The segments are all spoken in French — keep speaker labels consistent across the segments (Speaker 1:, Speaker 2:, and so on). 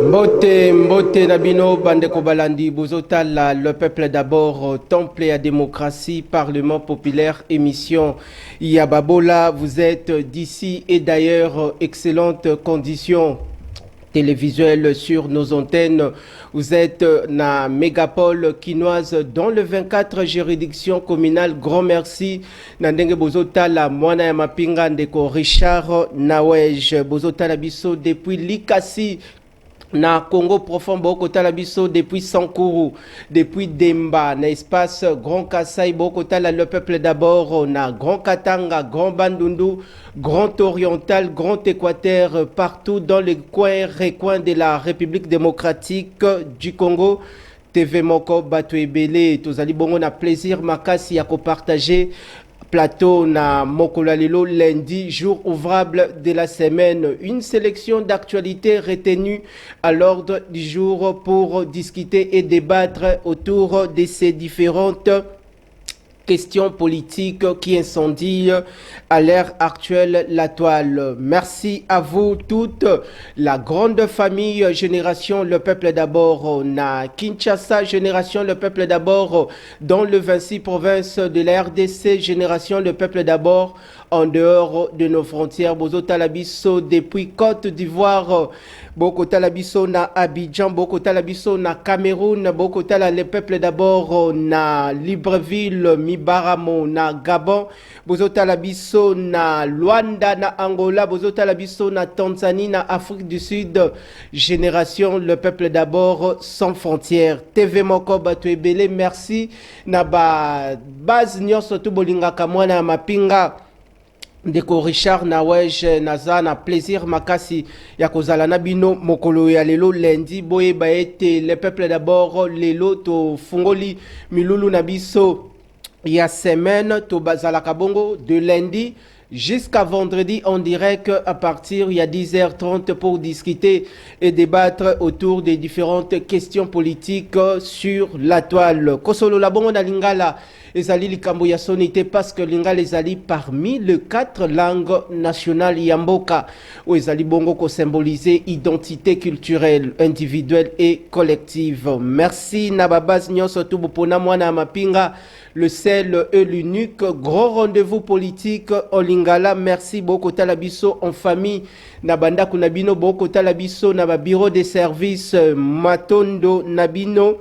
Speaker 1: Mbote, Mbote Nabino, Bandeko Balandi, Bozotala, le peuple d'abord, temple et à démocratie, Parlement populaire, émission Yababola, vous êtes d'ici et d'ailleurs, excellentes conditions télévisuelles sur nos antennes. Vous êtes na mégapole quinoise dans le 24 juridiction communale. Grand merci. Nandenge Bozotala, Mwana ya Mapinga, Ndeko Richard Nawej, Bozotala Bisso depuis Likasi. Na Congo profond boko talabiso depuis Sankuru, depuis Demba, na espace Grand Kassai boko tala le peuple d'abord, na Grand Katanga, Grand Bandundu, Grand Oriental, Grand Équateur, partout dans les coins recoins de la République démocratique du Congo. TV Moko Batuebele, tozali bongo na plaisir makasi ya ko partager plateau na Mokolalelo lundi, jour ouvrable de la semaine. Une sélection d'actualités retenues à l'ordre du jour pour discuter et débattre autour de ces différentes questions politiques qui incendient à l'ère actuelle la toile. Merci à vous toute la grande famille Génération Le Peuple d'abord na Kinshasa, Génération Le Peuple d'abord dans le 26 provinces de la RDC, Génération Le Peuple d'abord en dehors de nos frontières. Bozo Talabiso depuis Côte d'Ivoire, Boko Talabiso na Abidjan, Boko Talabiso na Cameroun, Boko Tala le peuple d'abord na Libreville, Mibaramo na Gabon, Bozo Talabiso na Luanda na Angola, Bozo Talabiso na Tanzanie na Afrique du Sud. Génération Le Peuple d'abord sans frontières. TV Moko Batuebele, merci na ba base nyonso tu bolinga kamwana ya Mapinga. Ndeko Richard Nawej naza na plaisir makasi ya kozala na bino mokolo ya lelo lundi boye baete le peuple d'abord lelo to fungoli milulu na biso ya semaine to bazala kabongo de lundi jusqu'à vendredi en direct à partir il y a 10h30 pour discuter et débattre autour des différentes questions politiques sur la toile. Kosolo la bongo na lingala ezali likambo ya sonité parce que lingala ezali parmi les 4 langues nationales yamboka où ezali bongo ko symboliser identité culturelle, individuelle et collective. Merci na babaz nyonso tu bopona mwana ya Mapinga, le seul et l'unique grand rendez-vous politique en lingala. Merci beaucoup talabiso en famille na banda kunabino beaucoup talabiso na ba bureau de service matondo nabino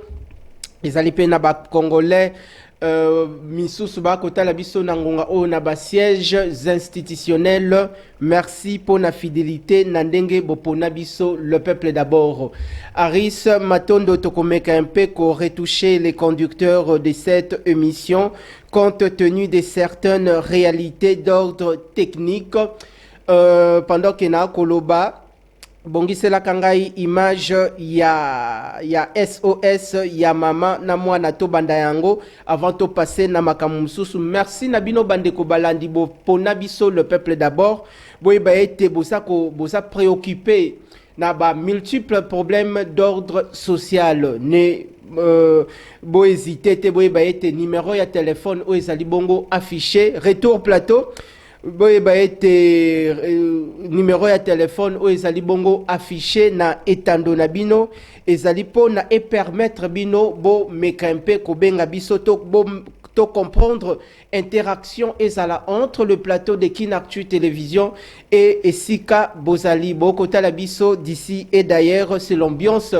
Speaker 1: ezali pe na ba congolais misusu ba kotala biso na ngonga o na ba sièges institutionnels. Merci pour la fidélité nandenge bopona biso le peuple d'abord. Aris Matondo tokomeka un peu ko retoucher les conducteurs de cette émission compte tenu de certaines réalités d'ordre technique pendant que na koloba bongisela kangai image ya SOS ya mama na mwana to banda yango avant to passer na makamu mususu. Merci na bino bandeko balandi bo pona biso le peuple d'abord boye ba ete bosa préoccupé na ba multiples problèmes d'ordre social ne bo hésiter te boye ba ete numéro ya téléphone o ezali bongo affiché retour plateau. Boye ba ete numéro ya téléphone o ezali bongo affiché na etando na bino ezali pona et permettre bino bo mekampe ko benga biso to comprendre interaction ezala entre le plateau de Kinactu Télévision et Esika Bozali boko tala biso d'ici et d'ailleurs. C'est l'ambiance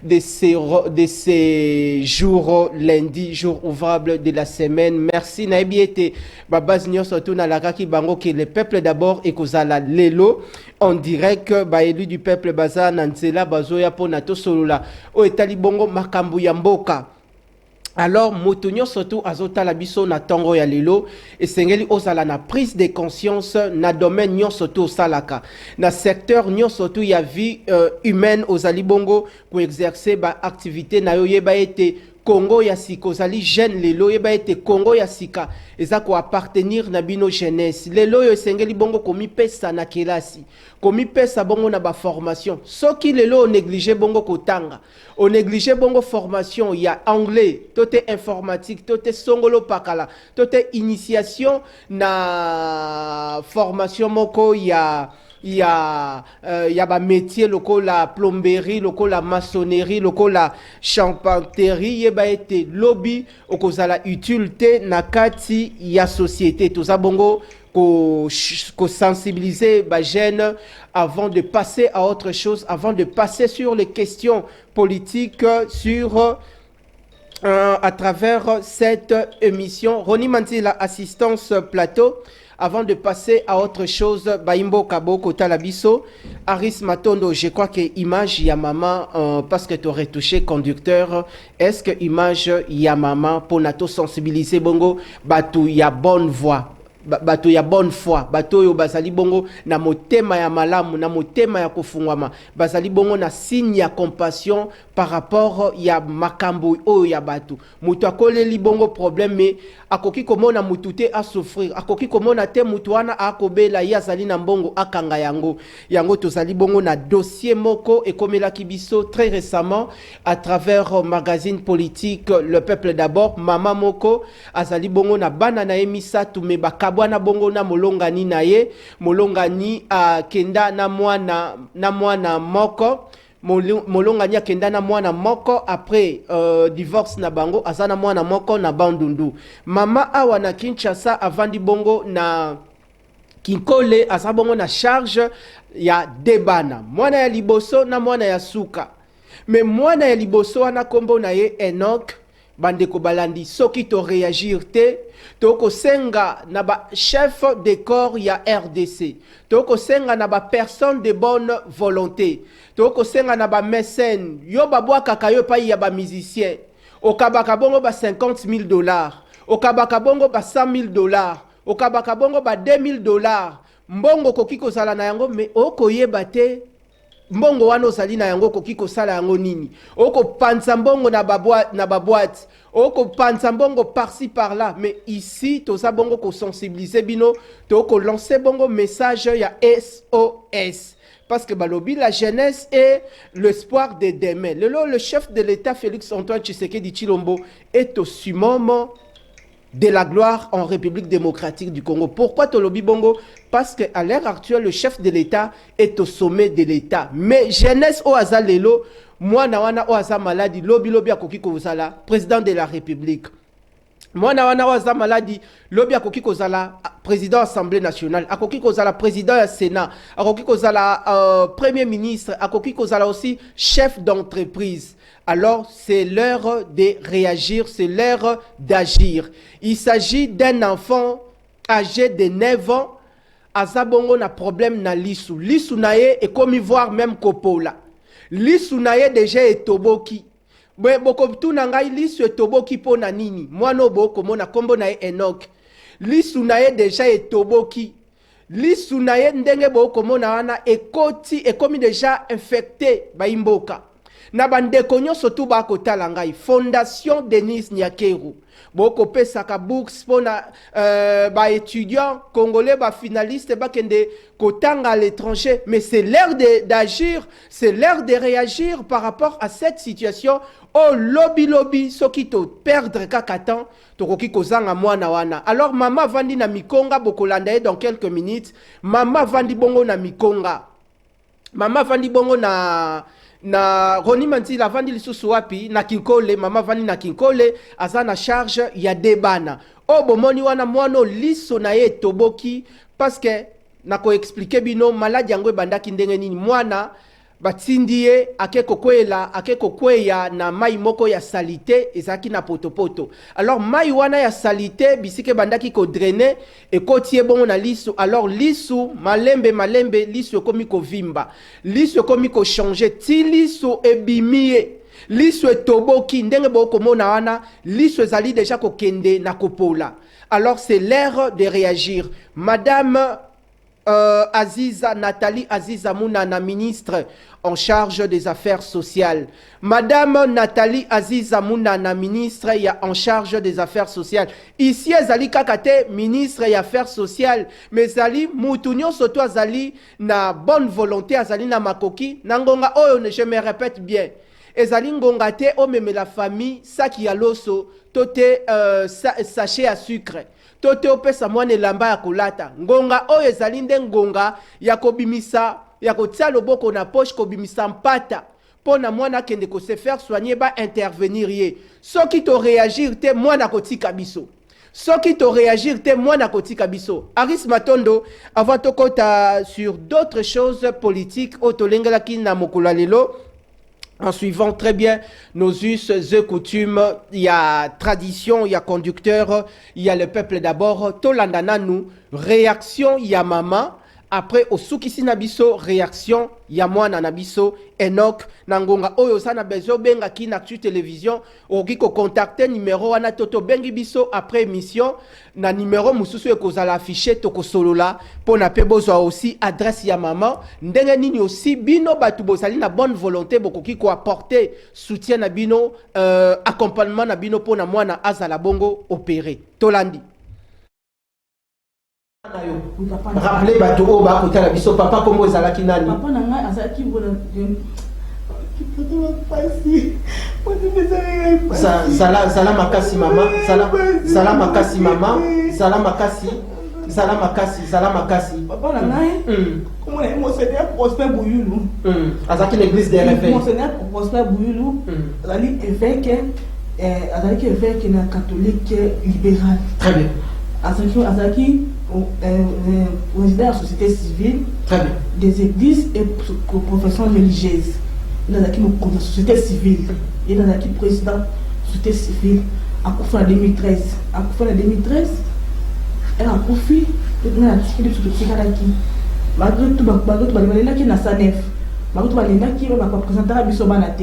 Speaker 1: de ces jours lundi, jour ouvrable de la semaine. Merci na ebiete babaz nyonso to na lakaki bango que le peuple d'abord et kozala lelo en direct ba élu du peuple baza na nzela bazoya pona to solola o etali bongo makambu ya mboka. Alors motonyo surtout azotala biso na tongo ya lelo esengeli ozala na prise de conscience na domaine nyonso to salaka na secteur nyonso to ya vie humaine ozali bongo ko exercer ba activité na yo yeba ete Congo ya sika ozali jeune lelo yeba ete Congo ya sika eza ko appartenir na bino jeunesse lelo yo esengeli bongo komi pesa na kelasi komi pesa bongo na ba formation soki lelo o négliger bongo kotanga o négliger bongo formation ya anglais tote informatique tote songolo pakala tote initiation na formation moko ya il y a ba métier loko la plomberie, loko la maçonnerie, loko la charpenterie, yeba été lobby okozala utilité na kati ya société. Tout ça bongo ko sensibiliser ba jeunes avant de passer à autre chose, avant de passer sur les questions politiques sur à travers cette émission. Roni Manti, la assistance plateau. Avant de passer à autre chose, Baimbo Kabo Kota Labiso, Aris Matondo, je crois que image ya maman, parce que tu aurais touché conducteur, est-ce que image ya maman pour nato sensibiliser bongo, batu ya bonne voix? Bato ya bonne foi, bato yo bazali bongo na motema ya malamu, na motema ya kofungwama, bazali bongo na signe ya compassion par rapport ya makambo o ya bato. Mutu akoleli bongo problème mais akoki komona mutu te a souffrir, akoki komona te mutu wana akobela ya zali na mbongo akanga yango. Yango tozali bongo na dossier moko ekomelaki biso très récemment à travers magazine politique Le Peuple d'abord, mama moko azali bongo na bana na emisatu me bakabo na bongo na molongani na ye, molongani kenda na mwana moko, molongani akenda na mwana moko après divorce na bango azana mwana moko na bandundu. Mama awa na Kinshasa avandi bongo na Kinkole aza bongo na charge ya debana, mwana ya liboso na mwana ya suka. Mais mwana ya liboso wana kombo na ye Enoch bandeko balandi soki to réagir te toko senga na ba chef de corps ya RDC, toko senga na ba personne de bonne volonté, toko senga na ba mécène yo babwaka kayo pa ya ba musicien okabaka bongo ba $50,000, okabaka bongo ba $100,000, okabaka bongo ba $2,000, mbongo koki kozala na yango me okoyeba te mbongo wana ozali na yango koki kosala yango nini, oko panza mbongo na baboite, oko panza mbongo par-ci par-là. Mais ici toza bongo ko sensibiliser bino, toko lancer bongo message ya SOS, parce que balobi la jeunesse est l'espoir de demain. Le chef de l'État Félix Antoine Tshisekedi Tshilombo est au summum de la gloire en République démocratique du Congo. Pourquoi Tolobi Bongo? Parce qu'à l'heure actuelle, le chef de l'État est au sommet de l'État. Mais jeunesse au Azalelo, moi nawana au Azal maladi, lobi akoki kozala, président de la République. Moi nawana au Azal maladi, lobi akoki kozala, président Assemblée nationale, akoki kozala président du Sénat, akoki kozala premier ministre, akoki kozala aussi chef d'entreprise. Alors, c'est l'heure de réagir, c'est l'heure d'agir. Il s'agit d'un enfant âgé de 9 ans. Azabongo na problème na lisu. Lisu naye et comme voir même Kopola. Lisu naye déjà est toboki. Boko tu nangai lisu est toboki po na nini. Moi no boko mona kombo naye Enoch. Lisu naye déjà est toboki. Lisu naye ndenge boko mona wana ekoti et comme déjà infecté ba imboka. Na bandeko nyonso tu ba kotala ngai Fondation Denis Nyakeru boko pesaka books pona ba étudiants congolais ba finalistes ba kende kotanga à l'étranger. Mais c'est l'heure d'agir, c'est l'heure de réagir par rapport à cette situation. Oh lobby soki to perdre kakatan tokoki kozanga mwana wana. Alors mama vandi na Mikonga bokolanda dans quelques minutes. Mama vandi bongo na Mikonga, mama vandi bongo na Roni Manti la vandi lisusu wapi na Kinkole, mama vandi na Kinkole azana charge ya debana. O bomoni wana mwano liso na ye toboki parce que nako expliquer bino maladi yango bandaki ndenge nini mwana batindie akeko kweya na mai moko ya salite ezaki na potopoto. Alors mai wana ya salite bisike bandaki ko drainer et kotie bongo na lisu. Alors lisu malembe lisu komi ko vimba, lisu komi ko changer ti lisu ebimie, lisu etoboki ndenge boko mona wana lisu ezali déjà ko kende na kopola. Alors c'est l'heure de réagir. Madame Aziza Nathalie Aziza Mounana, ministre en charge des affaires sociales. Madame Nathalie Aziza Mounana, ministre en charge des affaires sociales. Ici, Azali Kakate, ministre des affaires sociales. Mais Zali, Moutounion Soto Azali, na bonne volonté, Azali na makoki, nangonga, oh, je me répète bien. Ezali ngongate, oh, mais la famille, ça qui a l'osso, tote sachet à sucre. tote opesa mwana elamba ya kolata ngonga oyo ezali nde ngonga ya kobimisa ya kotia loboko na poche kobimisa mpata pona mwana kende ko se faire soigner ba intervenir ye soki to réagir te mwana kotika biso soki to réagir te mwana kotika biso. Aris Matondo avant to kota sur d'autres choses politiques otolengelaki na mokolo lelo en suivant très bien nos us et coutumes. Il y a tradition, il y a conducteur, il y a le peuple d'abord. Tolandana nous réaction il y a maman. Après au soukisi nabiso réaction ya mwana nabiso Enoch nangonga oyo sana bezo benga ki na télévision oki ko contacter numéro wana toto bengi biso après émission na numéro mususu ekozala affiché toko solola pona pe bozwa aussi adresse ya maman ndenge nini aussi bino batu bozali na bonne volonté bokoki ko apporter soutien na bino accompagnement na bino pona mwana azala bongo opéré tolandi. Rappelez bateau au bas côté la biso papa comme vous allez kinani
Speaker 2: papa nanga azaki bona
Speaker 1: Sala makasi maman sala makasi maman sala makasi
Speaker 2: papa nanga comment est monseigneur Prosper Bouyulu
Speaker 1: azaki l'église de RFA
Speaker 2: monseigneur Prosper Bouyulu azali évêque na catholique libéral
Speaker 1: très bien
Speaker 2: azaki président de la société civile, des églises et professions religieuses. Il a été la société civile. Il a été président de la société civile en 2013. En 2013, elle a profité de la société civile. Malgré tout, il a été dans sa nef. Malgré tout, il a été représenté à Bissobanate.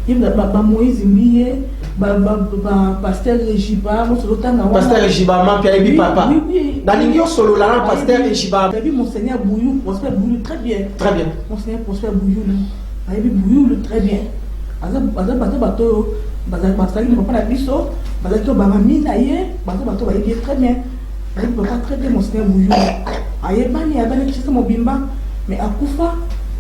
Speaker 2: Il y a Moïse Mbiye, pasteur Regiba,
Speaker 1: pasteur Regiba, Pierre papa. Dans l'union solo là, pasteur Regiba.
Speaker 2: Monseigneur Bouyou, Prosper Bouyou, très bien.
Speaker 1: Très bien.
Speaker 2: Monseigneur Prosper Bouyou, Bouyou, très bien. Bateau, très bien. Très bien, Monseigneur Bouyou. Mais à Koufa,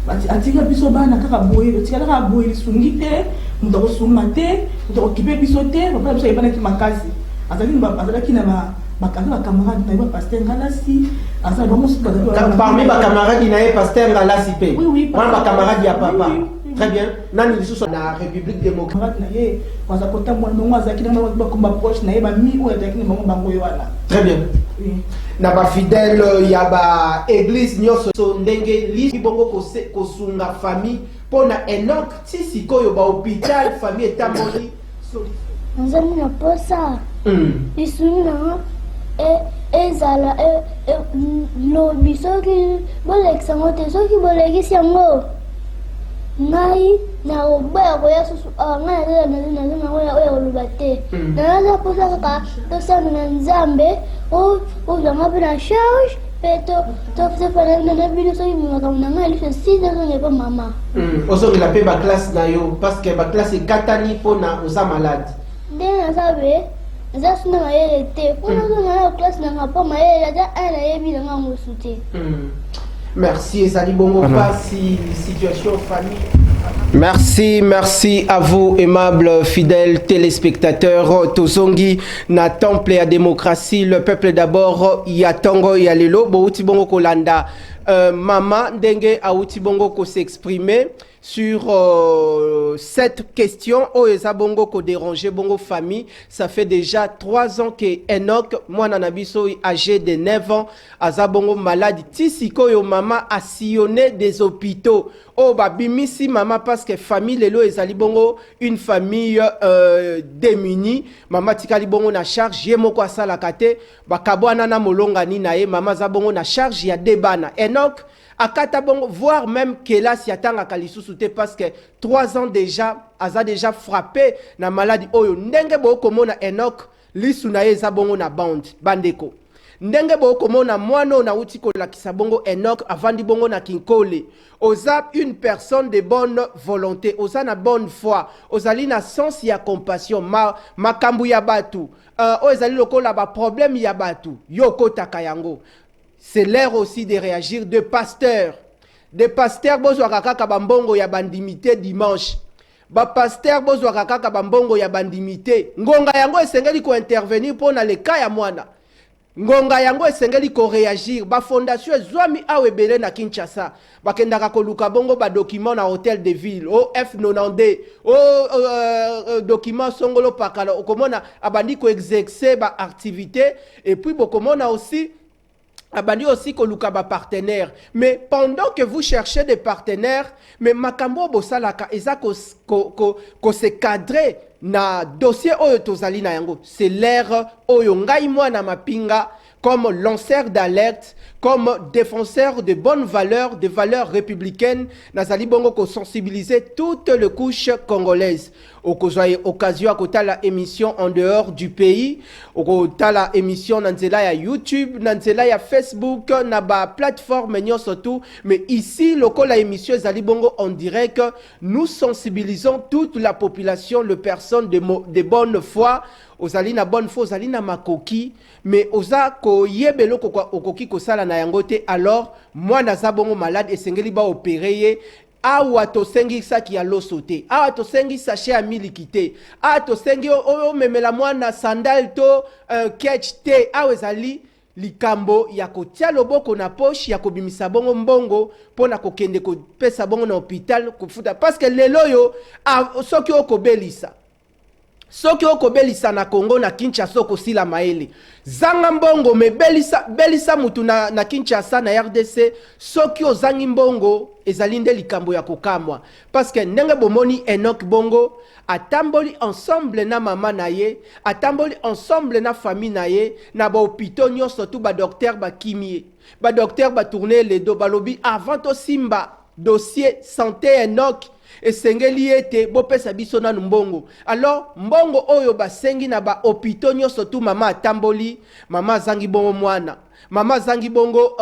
Speaker 2: atika biso bana kaka boye tika kaka boye sungite muto sumate muto okipe biso te papa biso yebana ki makasi azalaki na bakanga camarade na pasteur Ngalasi azala
Speaker 1: parmi ba camarade na ye pasteur Ngalasi pe
Speaker 2: oui
Speaker 1: ba camarade ya papa très bien nani biso na République démocratique
Speaker 2: na ye kwaza kota mwana azaki na ba komba proche na ye ba mi o azaki na bango wana
Speaker 1: très bien na ba fidèle ya ba église nyoso ndenge li bongo ko sunga famille pona Enoch tisi koyo ba hôpital famille etamoli
Speaker 3: nzami na posa isuna ezala lo bisoki bolekisa ngote soki bolekisi yango ngai na oba koya susu ngai na oya oluba te naza posa kaka tosana na nzambe ozanga mpe na charge mpe tofanana na bino soki makambo na ngai liso 6 azonge mpe mama
Speaker 1: ozongela mpe baklasse na yo parce que baklasse ekatani mpona oza malade
Speaker 3: ndenge naza be naza suna mayele te mpona ozonga na classe nanga mpo mayele aza nayebi nanga mosu te.
Speaker 1: Merci Ezali Bongo Passi, situation famille. Merci à vous, aimables fidèles téléspectateurs. Tozongi, na temple et à démocratie, le peuple d'abord, Yatongo Yalelo, Bouti Bongo Kolanda. Maman Dengue Aouti Bongo ko s'exprimer sur cette question. Oh, Eza Bongo ko déranger Bongo famille. Ça fait déjà 3 ans que Enoch, moi Nanabiso, âgé de 9 ans, Aza Bongo malade. Tisiko yo maman a sillonné des hôpitaux. Oh, babimisi maman parce que famille Lelo Ezali Bongo, une famille démunie. Maman Tikali Bongo na charge, Yemoko Asala Kate, Bakabwana na Molonga ni nae, maman Zabongo na charge, ya debana. Enoch, akata bongo, voire même Kelas Yatanga Kalisusoute parce que 3 ans déjà, Aza déjà frappé na maladie. Oyo, ndenge bo komona Enoch, lisunaye Zabongo na bandeko. Ndenge bo komona mwano na utiko la kisabongo Enoch avandi bongo na kinkole. Oza une personne de bonne volonté, oza na bonne foi, ozali na sens ya compassion, makambu ya batu, ozali lokola ba problème ya batu, yoko takayango. C'est l'heure aussi de réagir de pasteurs. Des pasteurs, bozo kaka bambongo ya bandimité dimanche. ba pasteur bozwa kaka bambongo ya bandimité ngonga yango esengeli ko intervenir pour na le cas ya mwana ngonga yango esengeli ko réagir ba fondation ezwami awebele na Kinshasa bakendaka koluka bongo ba document na hôtel de ville o F90 o document songolo pakala okomona abandi ko exercer ba activité et puis bokomona aussi abandi aussi koluka ba partenaire. Mais pendant que vous cherchez des partenaires, mais makambo bosalaka eza ko se cadrer na dossier oyo tozali na yango. C'est l'ère oyo ngai mwana mapinga comme lanceur d'alerte, comme défenseur de bonnes valeurs, de valeurs républicaines, nazali bongo ko sensibiliser toutes les couches congolaises. Occasion à côté la émission en dehors du pays, côté la émission nanzela ya YouTube, nanzela ya Facebook, na ba plateforme nyo surtout, mais ici loko la émission zali bongo on dirait que nous sensibilisons toute la population, les personnes de bonne foi. Ozali na bonne foi, ozali na makoki, mais oza ko yebelo okoki ko sala na yangote, alors moi naza bongo malade esengeli ba opérer awa to sengi sa ki alo sauté awa to sengi sachet à milikité awa to sengi o memela mwana sandal to catch te awa ezali likambo ya kotia loboko na poche ya kobimisa bongo mbongo pona kokende ko pesa bongo na hôpital kufuta parce que lelo yo soki okobelisa soki okobelisa na Congo na Kinshasa okosila maele zanga mbongo me belisa mutu na Kinshasa na RDC soki ozangi mbongo ezali nde likambo ya kokamwa parce que ndenge bomoni Enoch Bongo atamboli ensemble na mama na ye atamboli ensemble na famille na ye na ba hôpitaux nyonso tout ba docteur ba kimie ba docteur ba tourner les dos balobi avant to simba dossier santé Enoch esengeli ete bopesa biso na mbongo. Alors mbongo oyo basengi na ba hôpitaux nyonso tout mama atamboli mama zangi bongo mwana mama zangi bongo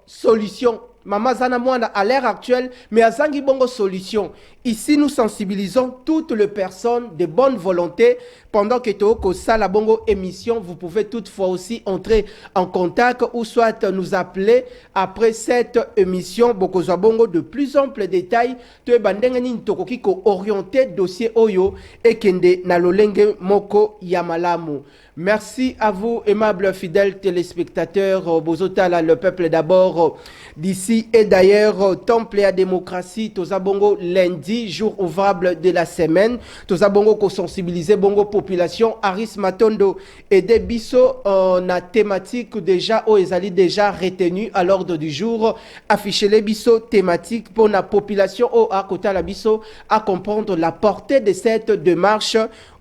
Speaker 1: solution Maman Zana Mwana à l'heure actuelle, mais à Zangi Bongo Solution. Ici, nous sensibilisons toutes les personnes de bonne volonté. Pendant que Toko Sala Bongo émission, vous pouvez toutefois aussi entrer en contact ou soit nous appeler après cette émission. Boko Bongo de plus amples détails. Te bandengeni Toko Kiko orienté dossier Oyo et Kende Nalolenge Moko Yamalamu. Merci à vous, aimables fidèles téléspectateurs. Bozotala, le peuple d'abord d'ici et d'ailleurs. Temple et à démocratie. Toza Bongo lundi, jour ouvrable de la semaine. Toza Bongo ko sensibiliser Bongo population. Aris Matondo et Debiso on a thématique déjà ou ezali déjà retenu à l'ordre du jour. Afficher les biso thématique pour la population au à côté la biso à comprendre la portée de cette démarche.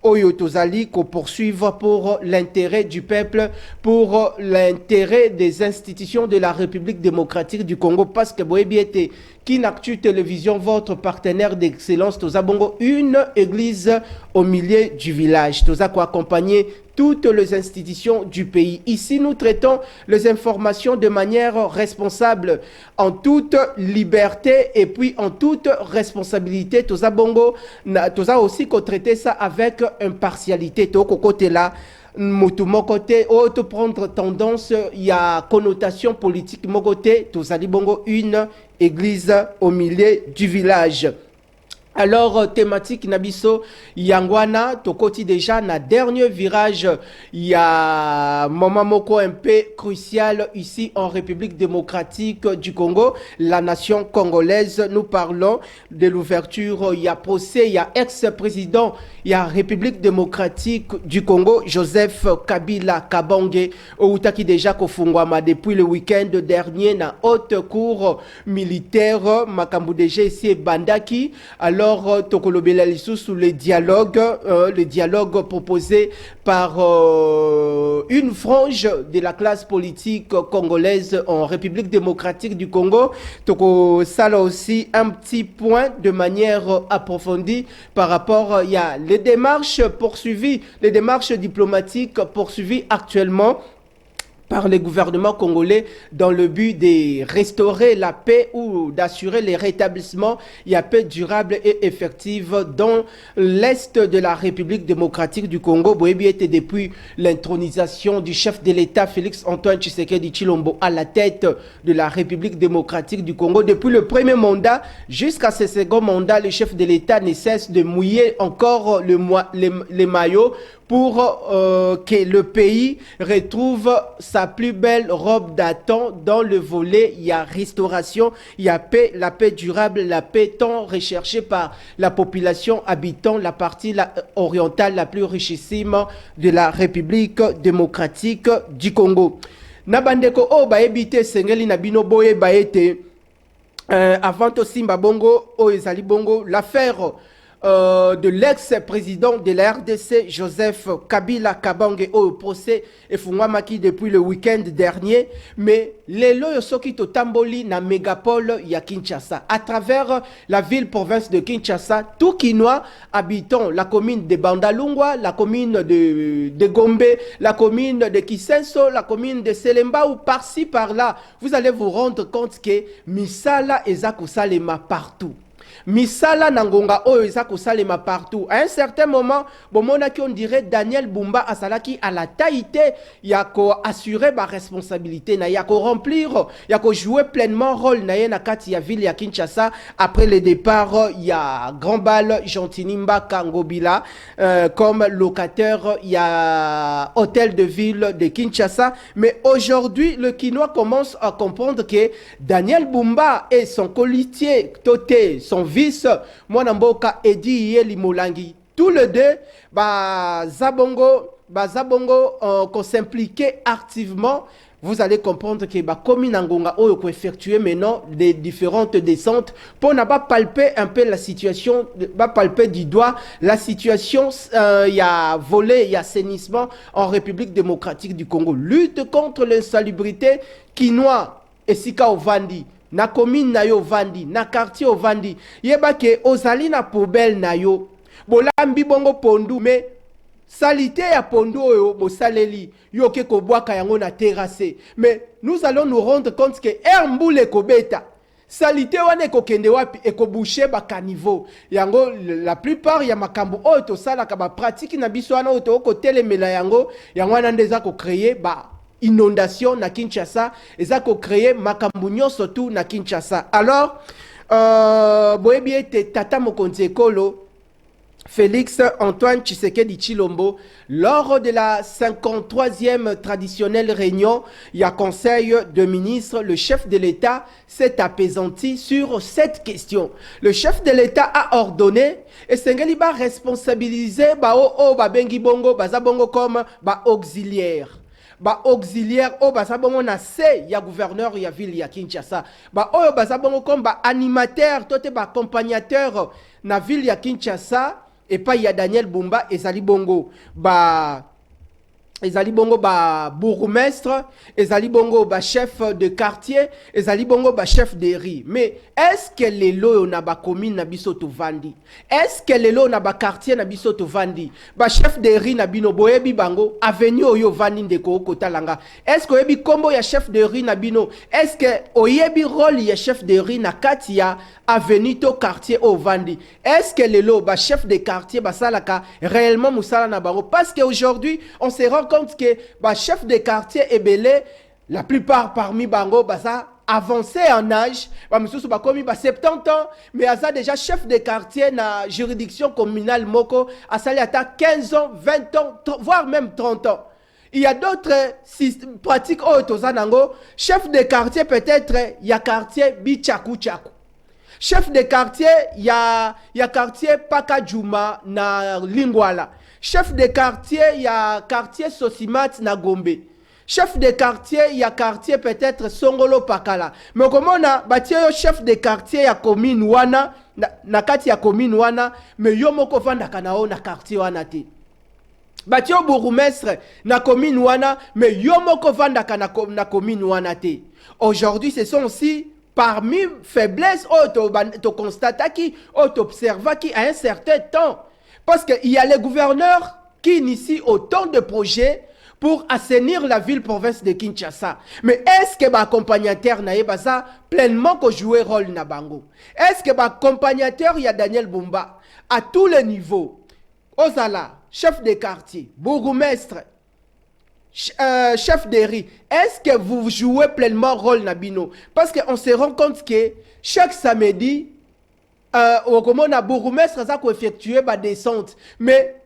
Speaker 1: Oyo Tozali qu'on poursuive pour l'intérêt du peuple, pour l'intérêt des institutions de la République démocratique du Congo, parce que Boebiete, Kinactu Télévision, votre partenaire d'excellence, Toza Bongo, une église au milieu du village. Toza ko accompagner toutes les institutions du pays. Ici, nous traitons les informations de manière responsable, en toute liberté et puis en toute responsabilité. Toza Bongo, Toza aussi qu'on traiter ça avec impartialité. Toko côté là, mon côté, autre prendre tendance, il y a connotation politique. Mon côté, Toza Bongo, une église au milieu du village. Alors, thématique Nabiso, Yangwana, Tokoti déjà, na dernier virage, il y a moment moko un peu crucial ici en République démocratique du Congo, la nation congolaise. Nous parlons de l'ouverture, il y a procès, il y a ex-président, il y a République démocratique du Congo, Joseph Kabila Kabange, Outaki déjà Kofungwama depuis le week-end dernier, na haute cour militaire, Makambu déjà ici Bandaki. Alors, Tokolobela Lissou sous le dialogue proposé par une frange de la classe politique congolaise en République démocratique du Congo. Toko Sala aussi un petit point de manière approfondie par rapport il y a les démarches poursuivies, les démarches diplomatiques poursuivies actuellement par le gouvernement congolais dans le but de restaurer la paix ou d'assurer le rétablissement de la paix durable et effective dans l'est de la République démocratique du Congo. Boyebi était depuis l'intronisation du chef de l'État Félix Antoine Tshisekedi Tshilombo à la tête de la République démocratique du Congo. Depuis le premier mandat jusqu'à ce second mandat, le chef de l'État ne cesse de mouiller encore les maillots pour que le pays retrouve sa plus belle robe d'attente dans le volet. Il y a restauration, il y a paix, la paix durable, la paix tant recherchée par la population habitant la partie orientale la plus richissime de la République démocratique du Congo. Nabandeko o baebite sengeli nabino boye baete avant aussi Mbabongo o ezali bongo l'affaire de l'ex-président de la RDC, Joseph Kabila Kabange, au procès et Fungwamaki depuis le week-end dernier. Mais les lois soki to tamboli na mégapole ya Kinshasa. À travers la ville-province de Kinshasa, tout Kinois habitant la commune de Bandalungwa, la commune de Gombe, la commune de Kisenso, la commune de Selemba ou par-ci par-là, vous allez vous rendre compte que Misala Ezako Salema partout. Misala Nangonga oyo eza kosalema partout. À un certain moment, bomona qui on dirait Daniel Bumba asalaki à la taille ya ko assurer ba responsabilité na ya ko remplir, ya ko jouer pleinement rôle na na kati ya ville ya Kinshasa après le départ ya Grand Bal Gentinimba Kangobila comme locataire ya hôtel de ville de Kinshasa. Mais aujourd'hui, le Kinois commence à comprendre que Daniel Bumba et son colistier Toté, son vice, Mwanamboka Edi Yeli Molangi, tous les deux, Zabongo, qu'on s'impliquait activement. Vous allez comprendre que commune Ngonga Oyo ko effectuer maintenant des différentes descentes pour ne pas palper un peu la situation, pas palper du doigt la situation. Il y a volé, il y a assainissement en République démocratique du Congo. Lutte contre l'insalubrité Kinois et Sika Ovandi. Na commune na yo vandi, na quartier o vandi, yeba ke ozali na poubelle na yo, bolambi bongo pondu, mais salité ya pondu oyo, bo saleli, yo ke ko boaka yango na terrasse. Mais nous allons nous rendre compte que ermboule ko beta, salité wane ko kende wapi, e ko boucher ba caniveau. Yango, la plupart ya makambo oyo to sala ka ba pratique na biso wana oyo to ko telemela yango, yango wana ndeza ko créer ba inondation na Kinshasa, et ça a créé Makambunyo surtout na Kinshasa. Alors, boyebi ete Tata Mokonzi Ekolo, Félix Antoine Tshisekedi Tshilombo, lors de la 53e traditionnelle réunion, il y a conseil de ministres, le chef de l'État s'est apaisanti sur cette question. Le chef de l'État a ordonné et Sengeli ba responsabiliser ba bengi bongo, baza bongo comme ba auxiliaire. Ba auxiliaire o basa bongo na se ya gouverneur ya ville ya Kinshasa. Ba oyo basa bongo comme ba animateur tote ba accompagnateur na ville ya Kinshasa et pas ya Daniel Bumba ezali bongo ezali bongo ba bourgmestre, ezali bongo ba chef de quartier, ezali bongo ba chef de riz. Mais est-ce que les lois na ba commune na biso to vandi? Est-ce que les lois na ba quartier na biso to vandi? Ba chef de riz na bino boyebi bango avenue oyo vandi ndeko kotalanga. Est-ce que oyebi kombo ya chef de riz na bino? Est-ce que oyebi rôle ya chef de riz na kati ya avenue to quartier o vandi? Est-ce que les lois ba chef de quartier ba salaka réellement musala na bango? Parce qu'aujourd'hui on se rend compte que bah, chef de quartier est belé, la plupart parmi bango ça avancé en âge, bah monsieur ba komi ba 70 ans, mais ça déjà chef de quartier na juridiction communale moko a sali ata 15 ans, 20 ans, voire même 30 ans. Il y a d'autres pratiques autozanango, chef de quartier peut-être il y a quartier Bichaku Chaku. Chef de quartier il y a quartier Pakajuma na Lingwala. Chef de quartier, il y a quartier Sosimat na Gombe. Chef de quartier, il y a quartier peut-être Songolo Pakala. Mais comment on a bâti chef de quartier ya commune wana na kati ya commune wana, mais yo moko vanda kanao na quartier wana te. Bâti bourgmestre na commune wana, mais yo moko vanda na commune wana te. Aujourd'hui, ce sont aussi parmi faiblesses to constate qui observe qui à un certain temps. Parce qu'il y a les gouverneurs qui initient autant de projets pour assainir la ville-province de Kinshasa. Mais est-ce que l'accompagnateur naye baza pleinement ko jouer rôle na bango? Est-ce que l'accompagnateur y a Daniel Bumba à tous les niveaux? Ozala, chef de quartier, bourgmestre, chef de riz, est-ce que vous jouez pleinement rôle Nabino? Parce qu'on se rend compte que chaque samedi, comment na bourgmestre ça effectuer ba descente, mais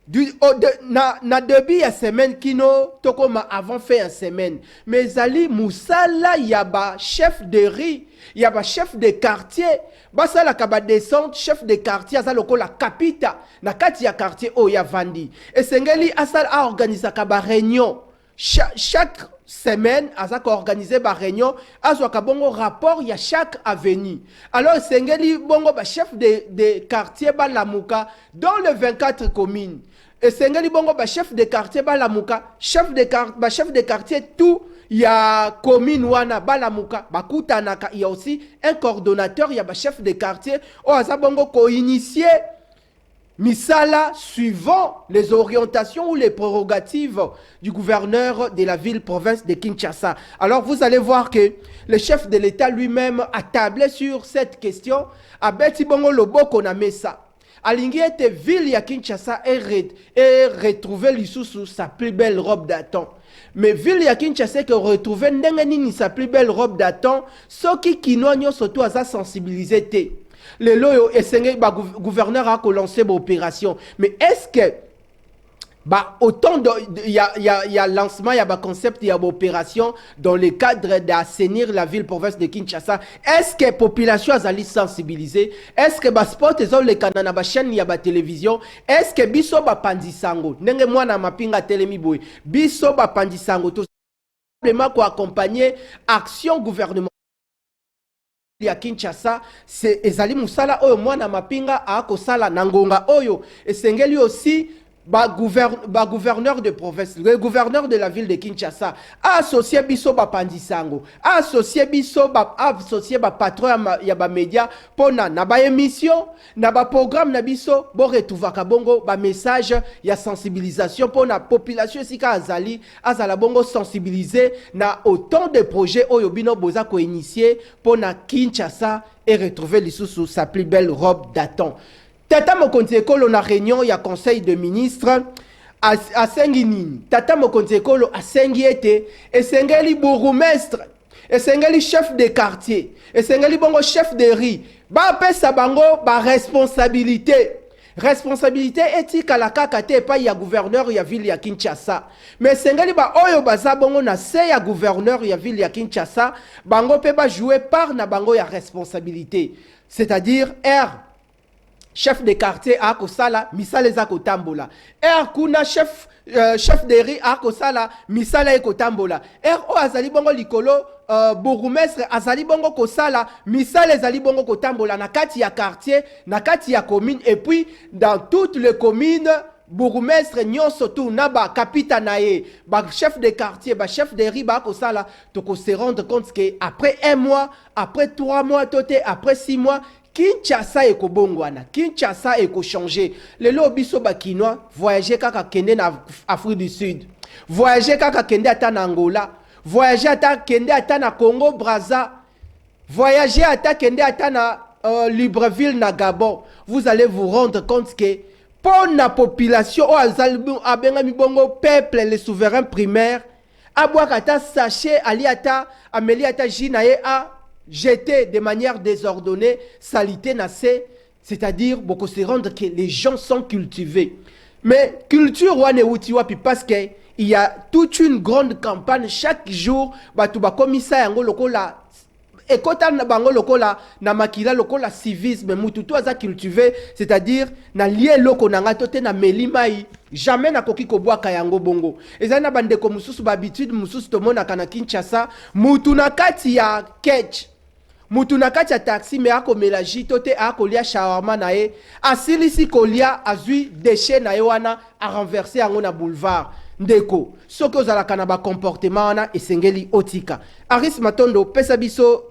Speaker 1: na début ya semaine kino tokoma avant fait une semaine, mais zali musala yaba chef de riz, yaba chef de quartier, basa la kaba descente chef de quartier za loko la capita na kati ya quartier o ya vandi et sengeli asal a organiser kaba réunion chaque semaine azaka organiser ba réunion azwa ka bongo rapport ya chaque avenue. Alors sengeli bongo ba chef de quartier ba lamuka dans les 24 communes. Et sengeli bongo ba chef de quartier ba lamuka chef de quartier tout il y a commune wana ba lamuka ba kutanaka, il y a aussi un coordonnateur, il y a ba chef de quartier o azabongo ko initier misala suivant les orientations ou les prérogatives du gouverneur de la ville-province de Kinshasa. Alors vous allez voir que le chef de l'État lui-même a tablé sur cette question. A beti bongo loboko na mesa. Alingi était ville ya Kinshasa et retrouver l'issue sa plus belle robe d'attente. Mais ville ya Kinshasa que retrouver ndengeni sa plus belle robe d'attente, ce qui kinoigno surtout à sa sensibilité. Le loyo essengé ba gouverneur a lancé l'opération. Mais est-ce que bah autant de il y a lancement, il y a ba concept, il y a opération dans le cadre d'assainir la ville province de Kinshasa, est-ce que population a ali sensibilisé? Est-ce que ba sport ezol le kanana ba chaîne ya ba télévision? Est-ce que biso ba pandisango ndenge mwana mapinga telemi boy biso ba pandisango tout simplement ko accompagner action gouvernement ya Kinshasa? C'est ezali musala oyo mwana mapinga a kosala nangonga oyo esengeli aussi gouverneur de province, le gouverneur de la ville de Kinshasa, associé biso ba pandisango, associé biso patron ya ba média pona na ba émission, na ba programme na biso bo retuvaka bongo ba message ya sensibilisation pona population sika azala bongo sensibiliser na autant de projets oyo bino boza ko initier pona Kinshasa et retrouver lisusu sa plus belle robe d'attente. Tata Mokonzi Ekolo na réunion ya conseil de ministres asengi nini? Tata Mokonzi Ekolo asengi ete esengeli bourgmestre, esengeli chef de quartier, esengeli bongo chef de riz ba pesa bango ba responsabilité. Responsabilité éthique à la kakate pa ya gouverneur ya ville ya Kinshasa. Mais esengeli ba oyo baza bongo na se ya gouverneur ya ville ya Kinshasa bango pe ba jouer par na bango ya responsabilité. C'est-à-dire chef de quartier a kosala misala eza kotambola. Kuna chef de riz a kosala misala e kotambola. O azali bongo likolo bourgmestre azali bongo kosala misala ezali bongo kotambola na kati ya quartier, na kati ya commune et puis dans toutes les communes bourgmestre nyonso tout na ba kapita nae ba chef de quartier ba chef de riz ba kosala to ko se rendre compte que après 1 mois, après 3 mois toté, après 6 mois Kinshasa eko bongwana, Kinshasa eko changer. Le lobiso bakinois voyager kaka kende na Afrique du Sud. Voyager kaka kende ata na Angola, voyager ata kende ata na Congo Brazza, voyager ata kende ata na Libreville na Gabon. Vous allez vous rendre compte que pour la population o azalbu abengami bongo peuple les souverains primaires abwakata sachet aliata ameliata jinae a jeter de manière désordonnée, salité nassé, c'est-à-dire beaucoup se rendre que les gens sont cultivés. Mais culture wane uti wapi parce que il y a toute une grande campagne chaque jour batu ba komisa yango lokola ekota na bango lokola na makila lokola civisme mututu aza cultivé, c'est-à-dire na lié loko na ngatote na melimai jamais na koki kobwaka yango bongo. Eza na bandeko mususu ba habitude mususu tomona kana Kinshasa mutu na kati ya ketch mutu na kati ya taxi me ako melaji tote ako lia shawarma na ye asilisi kolia azui déchet na ye wana a renverser yango na boulevard. ndeko soki ozalaka na bacomportement wana esengeli otika. Aris Matondo pesa biso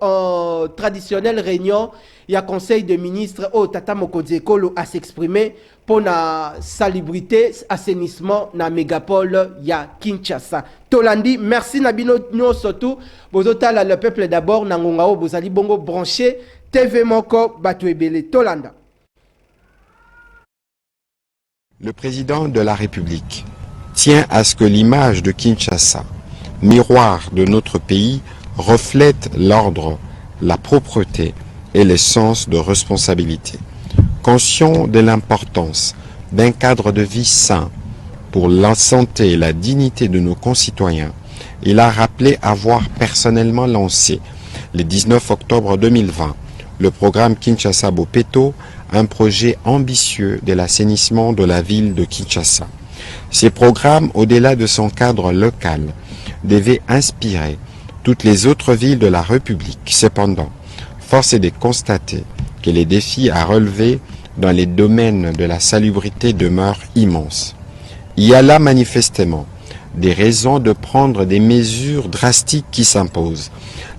Speaker 1: traditionnel réunion ya conseil de ministres au Tata Mokonzi Ekolo à s'exprimer pour la salubrité assainissement na mégapole ya Kinshasa. Tolandi merci Nabino surtout bozotala le peuple d'abord na ngongao bozali bongo branché TV moko batu ebele Tolanda.
Speaker 4: Le président de la République tient à ce que l'image de Kinshasa, miroir de notre pays, reflète l'ordre, la propreté et le sens de responsabilité. Conscient de l'importance d'un cadre de vie sain pour la santé et la dignité de nos concitoyens, il a rappelé avoir personnellement lancé le 19 octobre 2020 le programme Kinshasa Bopeto, un projet ambitieux de l'assainissement de la ville de Kinshasa. Ces programmes, au-delà de son cadre local, devaient inspirer toutes les autres villes de la République. Cependant, force est de constater que les défis à relever dans les domaines de la salubrité demeurent immenses. Il y a là manifestement des raisons de prendre des mesures drastiques qui s'imposent.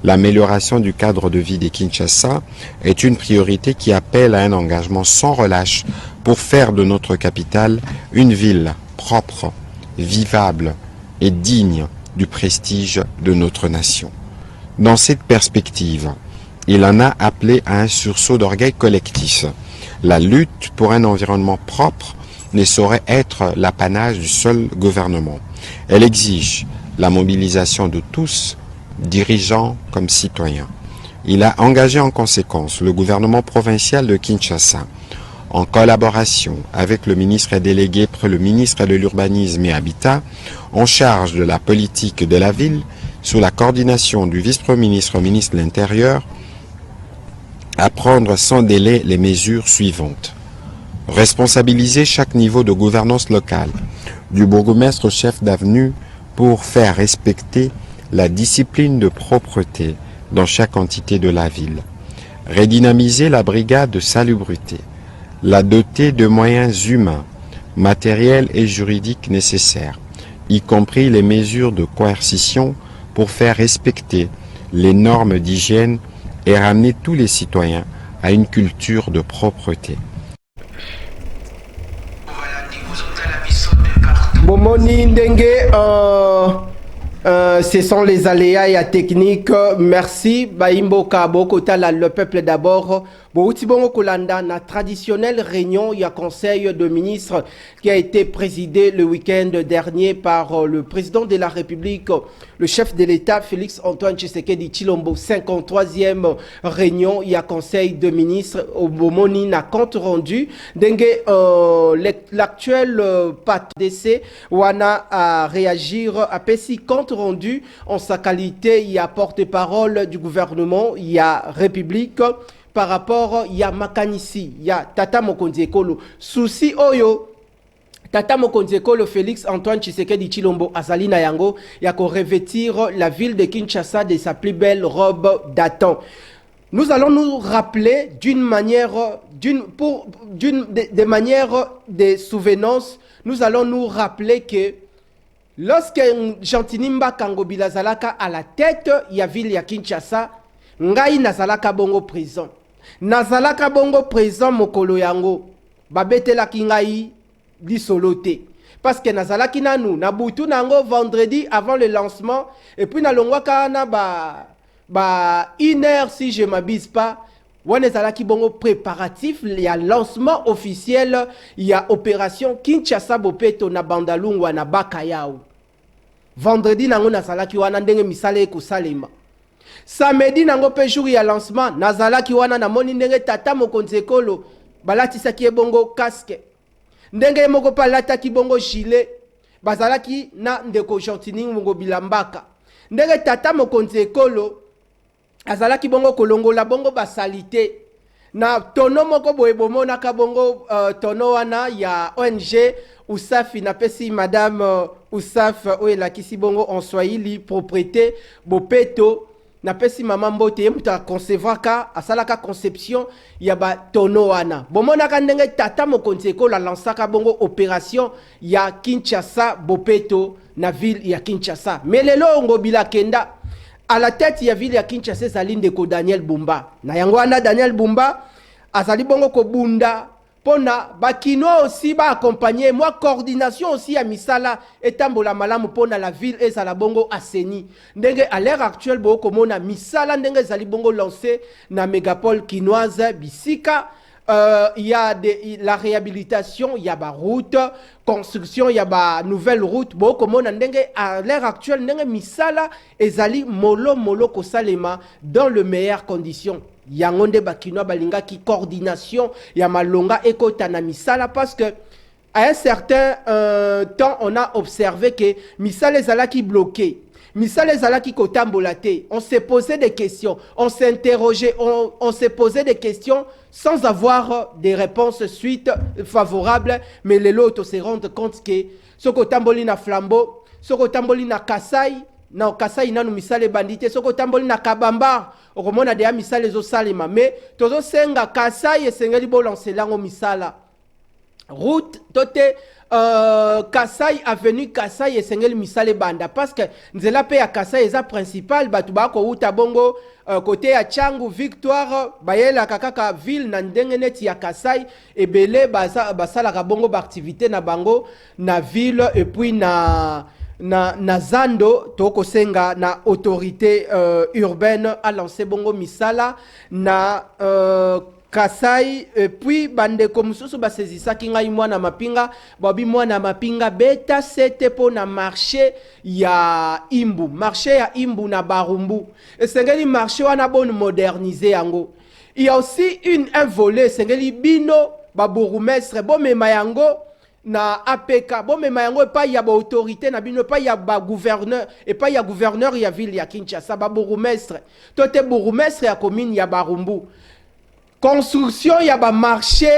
Speaker 4: L'amélioration du cadre de vie de Kinshasa est une priorité qui appelle à un engagement sans relâche pour faire de notre capitale une ville propre, vivable et digne du prestige de notre nation. Dans cette perspective, il en a appelé à un sursaut d'orgueil collectif. La lutte pour un environnement propre ne saurait être l'apanage du seul gouvernement. Elle exige la mobilisation de tous, dirigeants comme citoyens. Il a engagé en conséquence le gouvernement provincial de Kinshasa, en collaboration avec le ministre délégué près le ministre de l'Urbanisme et Habitat, en charge de la politique de la ville, sous la coordination du vice-premier ministre, ministre de l'Intérieur, à prendre sans délai les mesures suivantes. Responsabiliser chaque niveau de gouvernance locale, du bourgmestre au chef d'avenue, pour faire respecter la discipline de propreté dans chaque entité de la ville. Redynamiser la brigade de salubrité, la doter de moyens humains, matériels et juridiques nécessaires, y compris les mesures de coercition pour faire respecter les normes d'hygiène et ramener tous les citoyens à une culture de propreté.
Speaker 1: Bomoni Ndenge, ce sont les aléas et techniques. Merci. Baimbo Kaboko Tala, le peuple d'abord. Boutibongo Kolanda, na traditionnelle réunion, il y a conseil de ministres qui a été présidé le week-end dernier par le président de la République, le chef de l'État, Félix Antoine Tshisekedi Tshilombo. 53e réunion, il y a conseil de ministres au Bomoni na compte rendu. Dengue, l'actuel PATDC, Wana a réagir à Pessi compte rendu en sa qualité, il y a porte-parole du gouvernement, il y a République. Par rapport, il y a Makanisi, il y a Tata Mokonzi Ekolo. Souci Oyo, Tata Mokonzi Ekolo, Félix Antoine Tshisekedi Tshilombo, Azalina Yango, il y a qu'on revêtir la ville de Kinshasa de sa plus belle robe datant. Nous allons nous rappeler d'une manière, de manière de souvenance, nous allons nous rappeler que lorsque Gentinimba Kangobila Zalaka à la tête, il y a ville ya Kinshasa, Ngai Nazalaka Bongo prison. Nazalaka Bongo prison mokolo yango. Babetela kingai disoloté. Parce que Nazalaki nanou, nabutu nango vendredi avant le lancement. Et puis na longwa kana ba 1 heure si je m'abuse pas. Wanezalaki Bongo préparatif, il y a lancement officiel, il y a opération Kinshasa Bopeto na Bandalungwa na Bakayao. Vendredi nango Nazalaki wana ndenge misale ko salema. Samedi nango pe jour ya lancement nazalaki wana na moni ndenge Tata Mokonzi Ekolo balatisa ki bongo casque ndenge moko palata ki bongo gilet bazalaki na ndeko Gentini Mungo Bilambaka ndenge Tata Mokonzi Ekolo azalaki bongo kolongola bongo basalite na tono moko boyebomona ka bongo tono wana ya ONG Usafi na pesi madame Usaf oela kisi bongo en Swahili propriété Bopeto. na pesi mama mbote ye muta concevoir ka asalaka conception ya ba tono wana bomona ka ndenge tata mokonzi ekola lansaka bongo opération ya Kinshasa Bopeto na ville ya Kinshasa mais lelo ngobila kenda à la tête ya ville ya Kinshasa ezali ndeko Daniel Bumba na yango wana Daniel Bumba azali bongo ko bunda pona bakino aussi ba accompagner moi coordination aussi ya misala etambola malamu pona la ville ezala bongo aseni ndenge à l'heure actuelle bo komona misala ndenge ezali bongo lancé na mégapole kinoise bisika il y a la réhabilitation, il y a ba route, construction, il y a ba nouvelle route. Bon, comme on a à l'heure actuelle, ndenge misala ezali molo kosalema dans le meilleures conditions. Yangonde bakino balinga qui coordination, ya malonga ekota na misala parce que à un certain temps on a observé que misala ezala qui bloqué. Misala ezala qui kotambolate. On s'est posé des questions, on s'est interrogé, on s'est posé des questions sans avoir des réponses suite favorables, mais les lots se rendent compte que ce kotamboli na Flambeau, ce kotamboli na Kasai, na Kasai nanu misale bandite, ce kotamboli na Kabamba, okomona de misale zo salima, mais tozo senga Kasai esengeli bo lancer lango misala. Route tote Kasai avenue Kasai esengeli misale banda parce que nzela pe ya Kasai eza principal batu ba ko uta bongo côté ya Changu Victoire bayela kaka ville na ndenge neti ya Kasai ebele basala ka bongo ba activité na bango na ville et puis na Zando toko senga na autorité urbaine a lancé bongo misala na Kasai puis bande komususu basezisaki ngai mwana mapinga babi mwana mapinga beta sete po na marché ya Imbu na Barumbu esengeli marché wana bon moderniser yango il y a aussi un volet sengeli bino ba bourgmestre bo mema yango na APK bo mema yango pa ya ba autorité na bino pa ya ba gouverneur et pa ya gouverneur ya ville ya Kinshasa ba bourgmestre tote bourgmestre ya commune ya Barumbu construction ya ba marché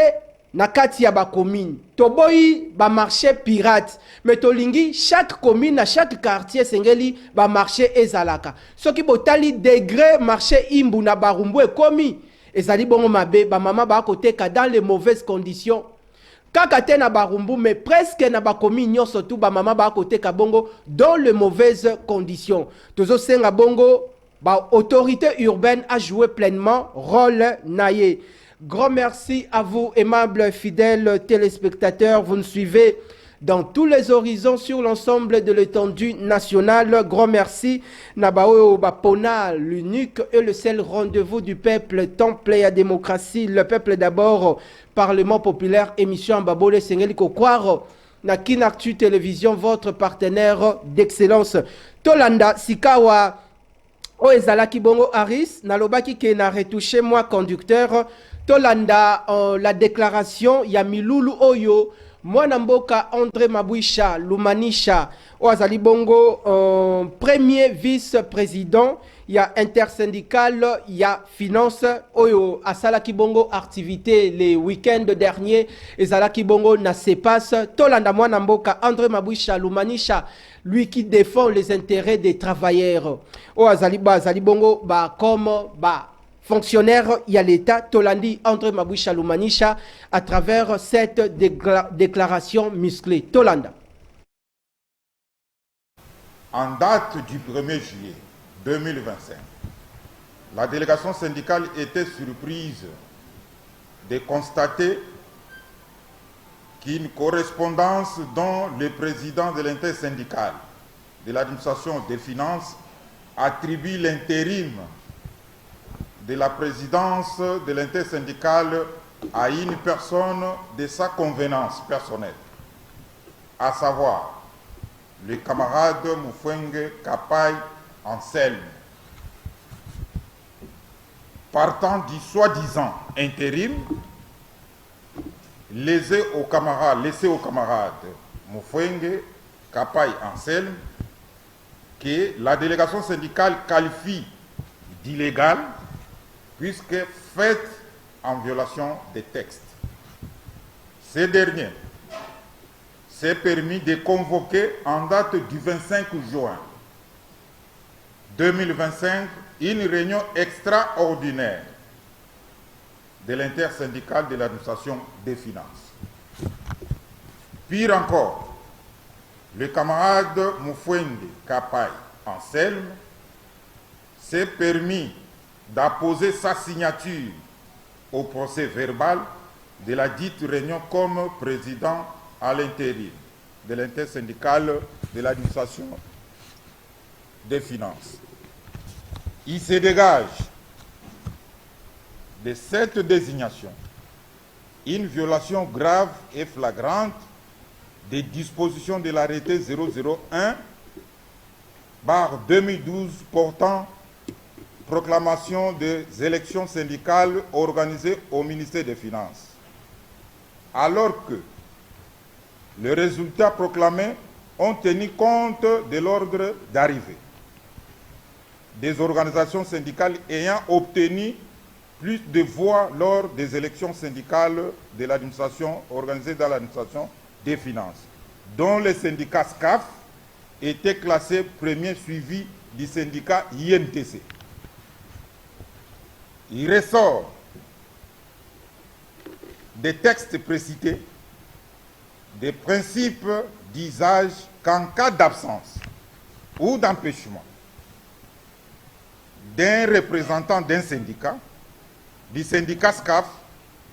Speaker 1: na kati ya ba commune toboyi ba marché pirate mais tolingi chaque commune na chaque quartier sengeli ba marché ezalaka soki botali degré marché Imbu na Barumbu ekomi ezali bongo mabe ba mama ba koteka dans les mauvaises conditions kaka te na Barumbu mais presque na ba commune nyonso tout ba mama ba koteka bongo dans les mauvaises conditions tozo senga bongo ba autorité urbaine a joué pleinement rôle naïe. Grand merci à vous, aimables fidèles téléspectateurs. Vous nous suivez dans tous les horizons sur l'ensemble de l'étendue nationale. Grand merci. Nabao Bapona, l'unique et le seul rendez-vous du peuple, temple et à démocratie. Le peuple d'abord, Parlement populaire, émission Babole Sengeli Kokwaro. Na Kinactu Télévision, votre partenaire d'excellence. Tolanda Sikawa. O ezalaki bongo Aris, nalobaki ke na retouché moi conducteur, tolanda la déclaration ya Milulu Oyo, mwana mboka André Mabouisha, Lumanisha, o azali bongo premier vice-président, ya intersyndical, ya finance, Oyo asalaki bongo activité les week-ends derniers, ezalaki bongo na sepas, tolanda mwana mboka André Mabouisha, Lumanisha, lui qui défend les intérêts des travailleurs. O azali bongo comme fonctionnaire il y a l'État Tolandi André Mabouisha Lumanisha à travers cette déclaration musclée. Tolanda.
Speaker 5: En date du 1er juillet 2025, la délégation syndicale était surprise de constater qu'une correspondance dont le président de l'intersyndicale de l'administration des finances attribue l'intérim de la présidence de l'intersyndicale à une personne de sa convenance personnelle, à savoir le camarade Mufwenge Kapai Anselme. Partant du soi-disant intérim, laissé au camarade Mufwenge Kapai Anselme, que la délégation syndicale qualifie d'illégal puisque faite en violation des textes. Ce dernier s'est permis de convoquer en date du 25 juin 2025 une réunion extraordinaire de l'intersyndicale de l'administration des finances. Pire encore, le camarade Moufouende Kapai Anselme s'est permis d'apposer sa signature au procès verbal de la dite réunion comme président à l'intérim de l'intersyndicale de l'administration des finances. Il se dégage de cette désignation une violation grave et flagrante des dispositions de l'arrêté 001/2012 portant proclamation des élections syndicales organisées au ministère des Finances, alors que les résultats proclamés ont tenu compte de l'ordre d'arrivée des organisations syndicales ayant obtenu plus de voix lors des élections syndicales de l'administration organisée dans l'administration des finances, dont le syndicat SCAF était classé premier suivi du syndicat INTC. Il ressort des textes précités des principes d'usage qu'en cas d'absence ou d'empêchement d'un représentant d'un syndicat, du syndicat SCAF,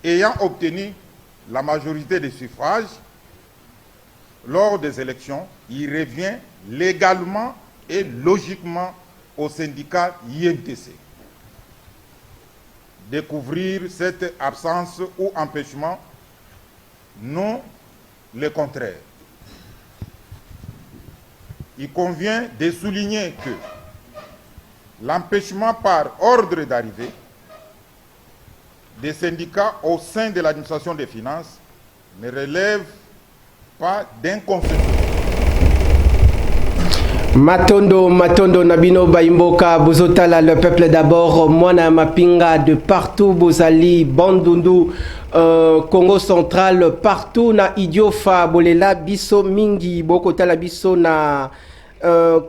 Speaker 5: ayant obtenu la majorité des suffrages lors des élections, il revient légalement et logiquement au syndicat INTC découvrir cette absence ou empêchement, non le contraire. Il convient de souligner que l'empêchement par ordre d'arrivée des syndicats au sein de l'administration des finances ne relève pas d'un consensus.
Speaker 1: Matondo Nabino Baimboka, Bozotala, le peuple d'abord, Mwana Mapinga de partout, Bozali, Bandundu, Congo central, partout, na Idiofa, Bolela, Biso, Mingi, Bokotala, Biso, na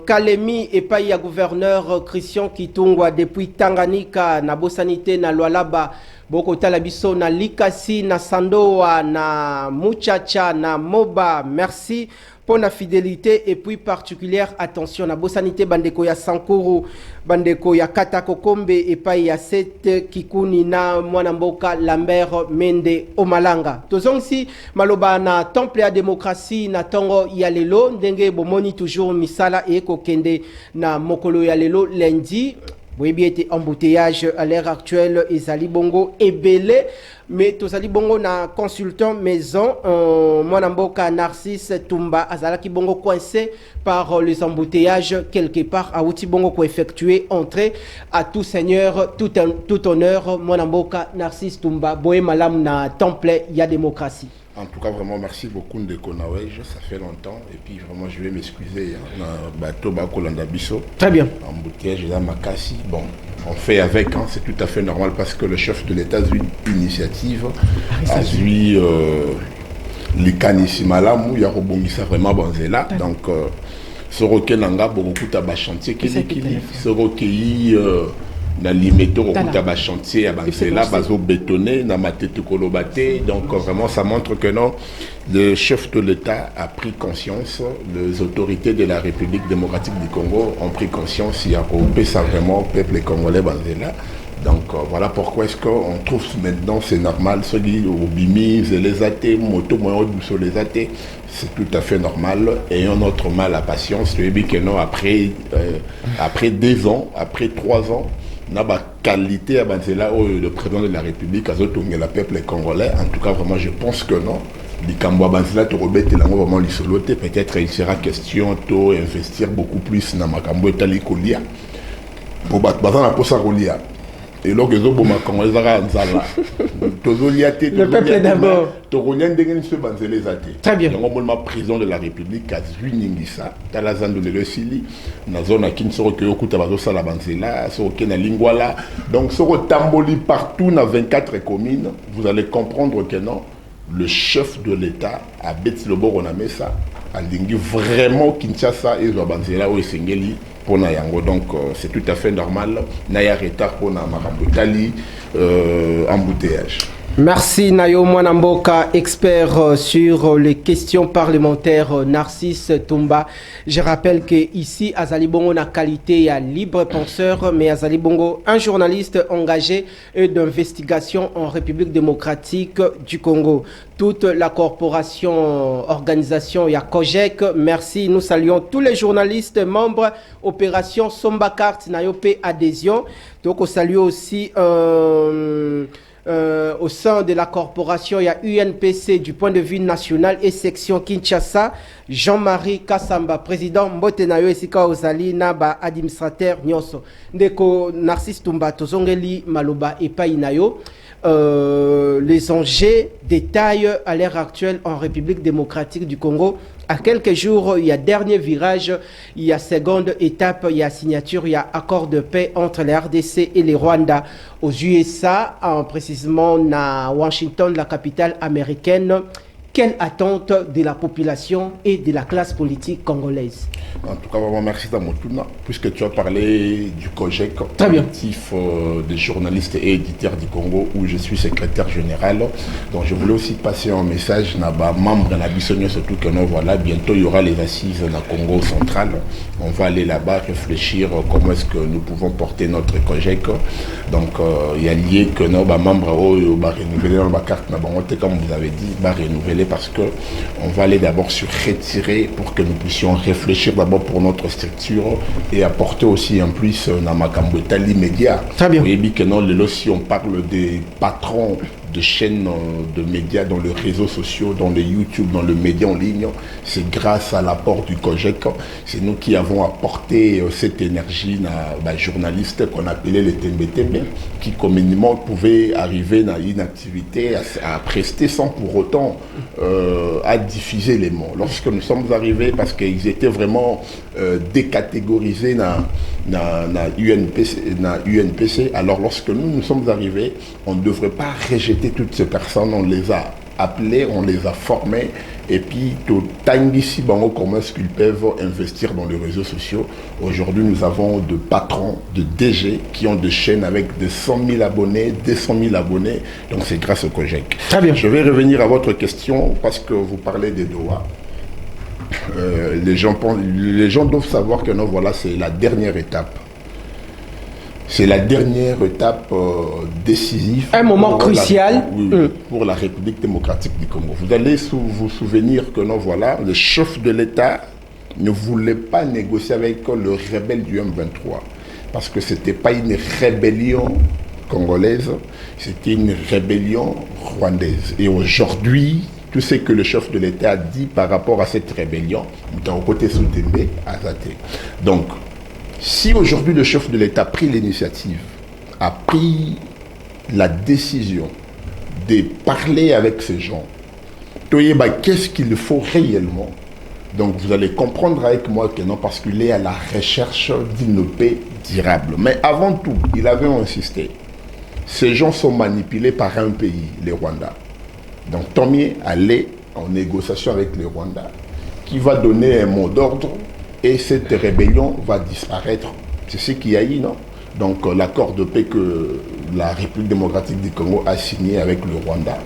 Speaker 1: Kalemi, et pas ya gouverneur Christian Kitungwa, depuis Tanganyika, na Bosanité, na Lualaba, Bokotala, Biso, na Likasi, na Sandoa, na Muchacha, na Moba, merci pour la fidélité et puis particulière attention na Bosanité bandeko ya Sankuru, bandeko ya Katakokombe et pas ya Sete Kikuni na Mwanamboka Lambert Mende Omalanga. Tozongsi maloba na temple ya démocratie na tongo ya lelo ndenge bomoni toujours misala et kokende na mokolo ya lelo lundi. Oui, bien été embouteillage à l'heure actuelle et Zali Bongo est belé. Mais tout Zali Bongo na consultant maison, Mwanamboka Narcisse Tumba Azalaki Bongo coincé par les embouteillages quelque part à Outi Bongo ko effectuer entrer à tout seigneur, tout honneur, Mwanamboka Narcisse Tumba Boé Malam na temple ya démocratie.
Speaker 6: En tout cas, vraiment, merci beaucoup de Konawej, ça fait longtemps. Et puis, vraiment, je vais m'excuser. Bateau Bakolanda Bisso.
Speaker 1: Très bien.
Speaker 6: Embouteillage là, Makassi. Bon, on fait avec, hein, c'est tout à fait normal parce que le chef de l'État a eu une initiative, a eu l'Ikanissimalamu, Yarobongisa vraiment Banzela. Donc, ce requin Nanga, beaucoup de chantier qui ce recueilli. Na limeto rokuta ba chantier à Banzela, bazo bétonné, na matete kolobate. Donc vraiment ça montre que non, le chef de l'État a pris conscience, les autorités de la République démocratique du Congo ont pris conscience, il y a ça vraiment peuple congolais Banzela. Donc voilà pourquoi est-ce qu'on trouve maintenant c'est normal, ceux qui ont bimi, les athées, moto moyen sur les athées, c'est tout à fait normal. Ayons notre mal à patience, le que non après 2 ans, après 3 ans. Na ba qualité à Banzela le président de la République a zotonné la peuple congolais. En tout cas vraiment je pense que non. Likambo Banzela to robete lango vraiment lisoloté, peut-être il sera question to investir beaucoup plus na makambo etali kolia. Pour battre na posa kolia. Et là que zo boma congolais za nzala.
Speaker 1: Le peuple d'abord.
Speaker 6: Très bien. Le président de la République a vu Ningisa, Talazando de Lesili, na zone à Kinsoro Kyokuta Bazosa la Banzela, Soroke na Lingwala. Donc, Soro Tamboli partout dans 24 communes, vous allez comprendre que non, le chef de l'État a Betsi Lobo Ronamesa, a Lingi vraiment Kinshasa et Banzela ou Esengeli, pour Nayango. Donc c'est tout à fait normal. Naya retard pour Namakambotali, embouteillage.
Speaker 1: Merci Nayo Mwanamboka, expert sur les questions parlementaires Narcisse Toumba. Je rappelle que ici Azali Bongo na qualité à libre penseur, mais Azali Bongo un journaliste engagé d'investigation en République démocratique du Congo. Toute la corporation, organisation Yakojek, merci. Nous saluons tous les journalistes membres opération Sombakart Nayope adhésion. Donc on salue aussi au sein de la corporation, il y a UNPC du point de vue national et section Kinshasa, Jean-Marie Kassamba, président Mbotenayo Esika Ozali Naba, administrateur Nyonso. Ndeko Narcisse Toumba, Tozongeli Maloba et Painayo. Les enjeux détaillent à l'heure actuelle en République démocratique du Congo. À quelques jours, il y a dernier virage, il y a seconde étape, il y a signature, il y a accord de paix entre les RDC et les Rwanda aux USA, précisément à Washington, la capitale américaine. Quelle attente de la population et de la classe politique congolaise?
Speaker 6: En tout cas, vraiment merci Damotuna, puisque tu as parlé du COGEC, collectif des journalistes et éditeurs du Congo, où je suis secrétaire général. Donc je voulais aussi passer un message à membre de la Bissonio, surtout que nous voilà, bientôt il y aura les assises dans le Congo central. On va aller là-bas réfléchir comment est-ce que nous pouvons porter notre COGEC. Donc il y a lié que nos membres va renouveler ma carte, comme vous avez dit, va renouveler parce que on va aller d'abord se retirer pour que nous puissions réfléchir d'abord pour notre structure et apporter aussi un plus dans ma Kambotali média.
Speaker 1: Très bien.
Speaker 6: Oui, que non, si on parle des patrons de chaînes de médias dans les réseaux sociaux, dans les YouTube, dans le média en ligne, c'est grâce à l'apport du COGEC. C'est nous qui avons apporté cette énergie à journalistes qu'on appelait les TMBTB, qui communément pouvaient arriver dans une activité à prester sans pour autant à diffuser les mots. Lorsque nous sommes arrivés, parce qu'ils étaient vraiment décatégorisés dans UNPC, alors lorsque nous sommes arrivés, on ne devrait pas rejeter toutes ces personnes, on les a appelés, on les a formés, et puis tout ici, comment est-ce qu'ils peuvent investir dans les réseaux sociaux. Aujourd'hui, nous avons de patrons, de DG qui ont des chaînes avec de 100 000 abonnés, 200 000 abonnés, donc c'est grâce au COGEC.
Speaker 1: Très bien.
Speaker 6: Je vais revenir à votre question parce que vous parlez des Doha. Les gens doivent savoir que non, voilà, c'est la dernière étape. C'est la dernière étape décisive.
Speaker 1: Un moment crucial.
Speaker 6: Pour la République démocratique du Congo. Vous allez vous souvenir que non, voilà, le chef de l'État ne voulait pas négocier avec le rebelle du M23. Parce que ce n'était pas une rébellion congolaise, c'était une rébellion rwandaise. Et aujourd'hui, tout ce que le chef de l'État a dit par rapport à cette rébellion, d'un côté Soutembe, Azate. Donc, si aujourd'hui le chef de l'État a pris l'initiative, a pris la décision de parler avec ces gens, qu'est-ce qu'il faut réellement? Donc vous allez comprendre avec moi que non, parce qu'il est à la recherche d'une paix durable. Mais avant tout, il avait insisté. Ces gens sont manipulés par un pays, les Rwandais. Donc tant mieux aller en négociation avec les Rwandais, qui va donner un mot d'ordre. Et cette rébellion va disparaître. C'est ce qu'il y a eu, non? Donc l'accord de paix que la République démocratique du Congo a signé avec le Rwanda.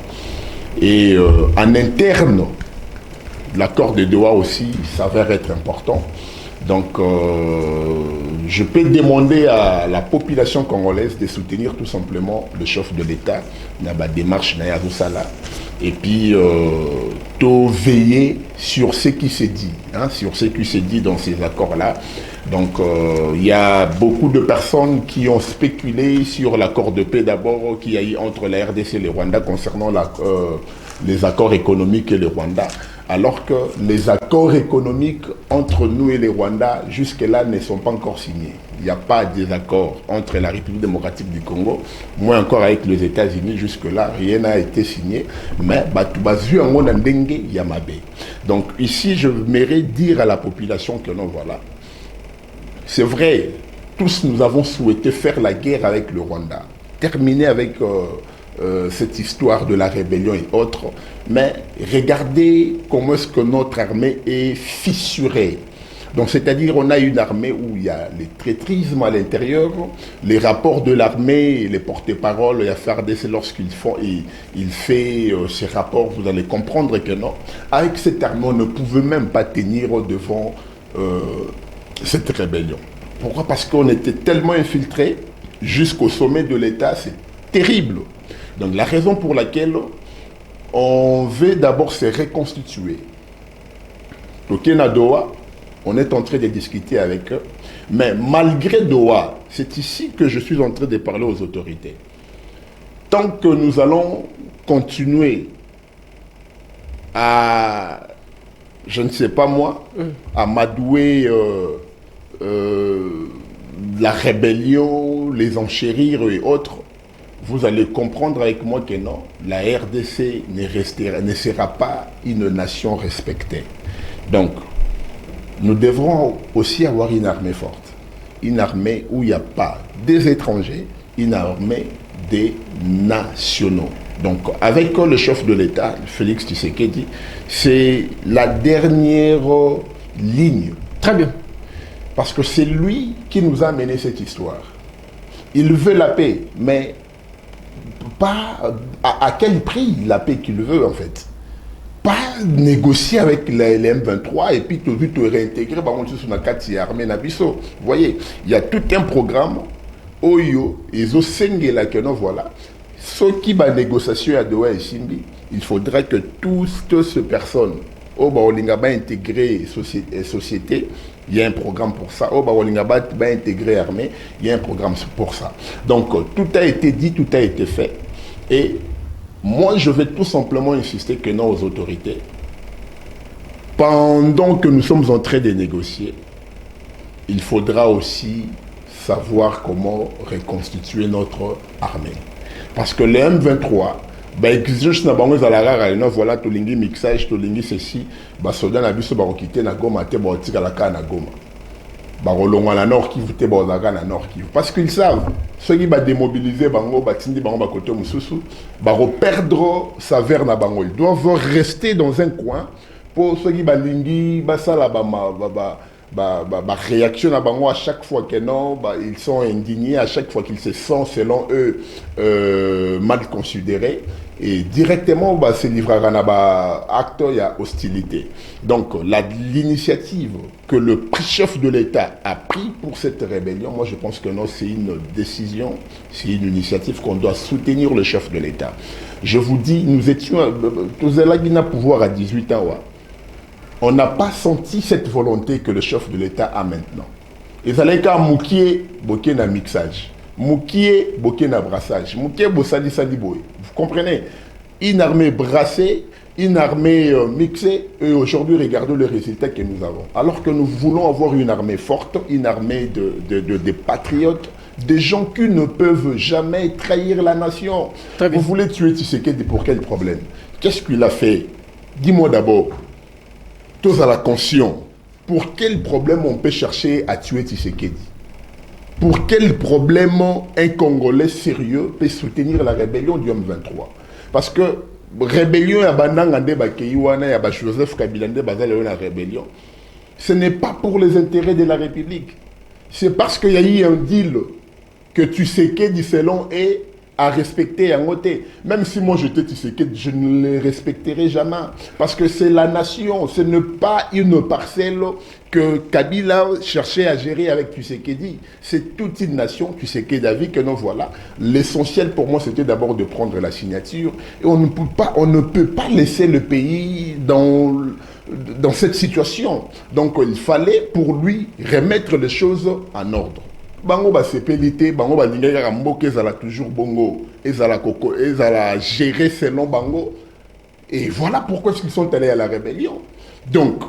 Speaker 6: Et en interne, l'accord de Doha aussi s'avère être important. Donc je peux demander à la population congolaise de soutenir tout simplement le chef de l'État dans la démarche Naya Roussala. Et puis veiller sur ce qui s'est dit, sur ce qui s'est dit dans ces accords-là. Donc il y a beaucoup de personnes qui ont spéculé sur l'accord de paix d'abord qu'il y a eu entre la RDC et le Rwanda concernant les accords économiques et le Rwanda. Alors que les accords économiques entre nous et les Rwandais, jusque-là, ne sont pas encore signés. Il n'y a pas de désaccord entre la République démocratique du Congo, moins encore avec les États-Unis, jusque-là, rien n'a été signé. Mais, donc ici, je m'aimerais dire à la population que non, voilà. C'est vrai, tous nous avons souhaité faire la guerre avec le Rwanda, terminer avec cette histoire de la rébellion et autres, mais regardez comment est-ce que notre armée est fissurée. Donc, c'est-à-dire, on a une armée où il y a les traîtrismes à l'intérieur, les rapports de l'armée, les porte-paroles, il y a FARDC, lorsqu'il fait ces rapports, vous allez comprendre que non. Avec cette armée, on ne pouvait même pas tenir devant cette rébellion. Pourquoi? Parce qu'on était tellement infiltrés jusqu'au sommet de l'État, c'est terrible. Donc, la raison pour laquelle on veut d'abord se reconstituer. Au Kenya Doha, on est en train de discuter avec eux. Mais malgré Doha, c'est ici que je suis en train de parler aux autorités. Tant que nous allons continuer à, je ne sais pas moi, à m'adouer la rébellion, les enchérir et autres, vous allez comprendre avec moi que non, la RDC ne sera pas une nation respectée. Donc, nous devrons aussi avoir une armée forte. Une armée où il n'y a pas des étrangers, une armée des nationaux. Donc, avec le chef de l'État, Félix Tshisekedi, c'est la dernière ligne.
Speaker 1: Très bien.
Speaker 6: Parce que c'est lui qui nous a mené cette histoire. Il veut la paix, mais pas à quel prix la paix qu'il veut en fait. Pas négocier avec les M23 et puis te réintégrer sur la carte armée Nabiso. Vous voyez, il y a tout un programme. Oyo, ils ont sengé la que voilà. Ce qui va négociation à Doha et Simbi, il faudra que toutes ces personnes, au Baolingaba intégrer société, il y a un programme pour ça. Au Baolingaba intégrer armée, il y a un programme pour ça. Donc tout a été dit, tout a été fait. Et moi, je vais tout simplement insister que non aux autorités. Pendant que nous sommes en train de négocier, il faudra aussi savoir comment reconstituer notre armée. Parce que les M23, exige na bango zalara na voilà to lingi mixage to lingi ceci ba soda na biso ba quitter na Goma te ba tika la ka na Goma. Ba rolonga na Nord Kivu te ba zaga na Nord Kivu parce qu'ils savent ceux qui va démobiliser bango ba tindi bango ba côté mususu ba perdre sa vers na bango. Ils doivent rester dans un coin pour ceux qui ba lingi ba sala ba réaction à bango à chaque fois que non, ils sont indignés à chaque fois qu'ils se sentent selon eux mal considérés et directement se livrera à acte il y a hostilité. Donc l'initiative que le chef de l'État a pris pour cette rébellion, moi je pense que non, c'est une décision, c'est une initiative qu'on doit soutenir le chef de l'État. Je vous dis, nous étions tous à pouvoir à 18 ans. On n'a pas senti cette volonté que le chef de l'État a maintenant. Et ça n'est qu'à Moukié, Boké na mixage. Moukié, Boké na brassage. Moukié, Bossali Saliboé. Vous comprenez? Une armée brassée, une armée mixée. Et aujourd'hui, regardez les résultats que nous avons. Alors que nous voulons avoir une armée forte, une armée de patriotes, des gens qui ne peuvent jamais trahir la nation. Vous voulez tuer Tshisekedi pour quel problème? Qu'est-ce qu'il a fait? Dis-moi d'abord. Tous à la conscience, pour quel problème on peut chercher à tuer Tshisekedi? Pour quel problème un Congolais sérieux peut soutenir la rébellion du M23? Parce que rébellion, il y a Joseph Kabila, la rébellion. Ce n'est pas pour les intérêts de la République. C'est parce qu'il y a eu un deal que Tshisekedi selon est à respecter en côté. Même si moi j'étais Tshisekedi, je ne les respecterai jamais. Parce que c'est la nation, ce n'est pas une parcelle que Kabila cherchait à gérer avec Tshisekedi. C'est toute une nation, Tshisekedi a vu que non, voilà. L'essentiel pour moi c'était d'abord de prendre la signature. Et on ne peut pas laisser le pays dans cette situation. Donc il fallait pour lui remettre les choses en ordre. Bango ba sepelité, bango ba lingaka mboke ezala toujours bongo, ezala koko, ezala gérer selon bango. Et voilà pourquoi ils sont allés à la rébellion. Donc,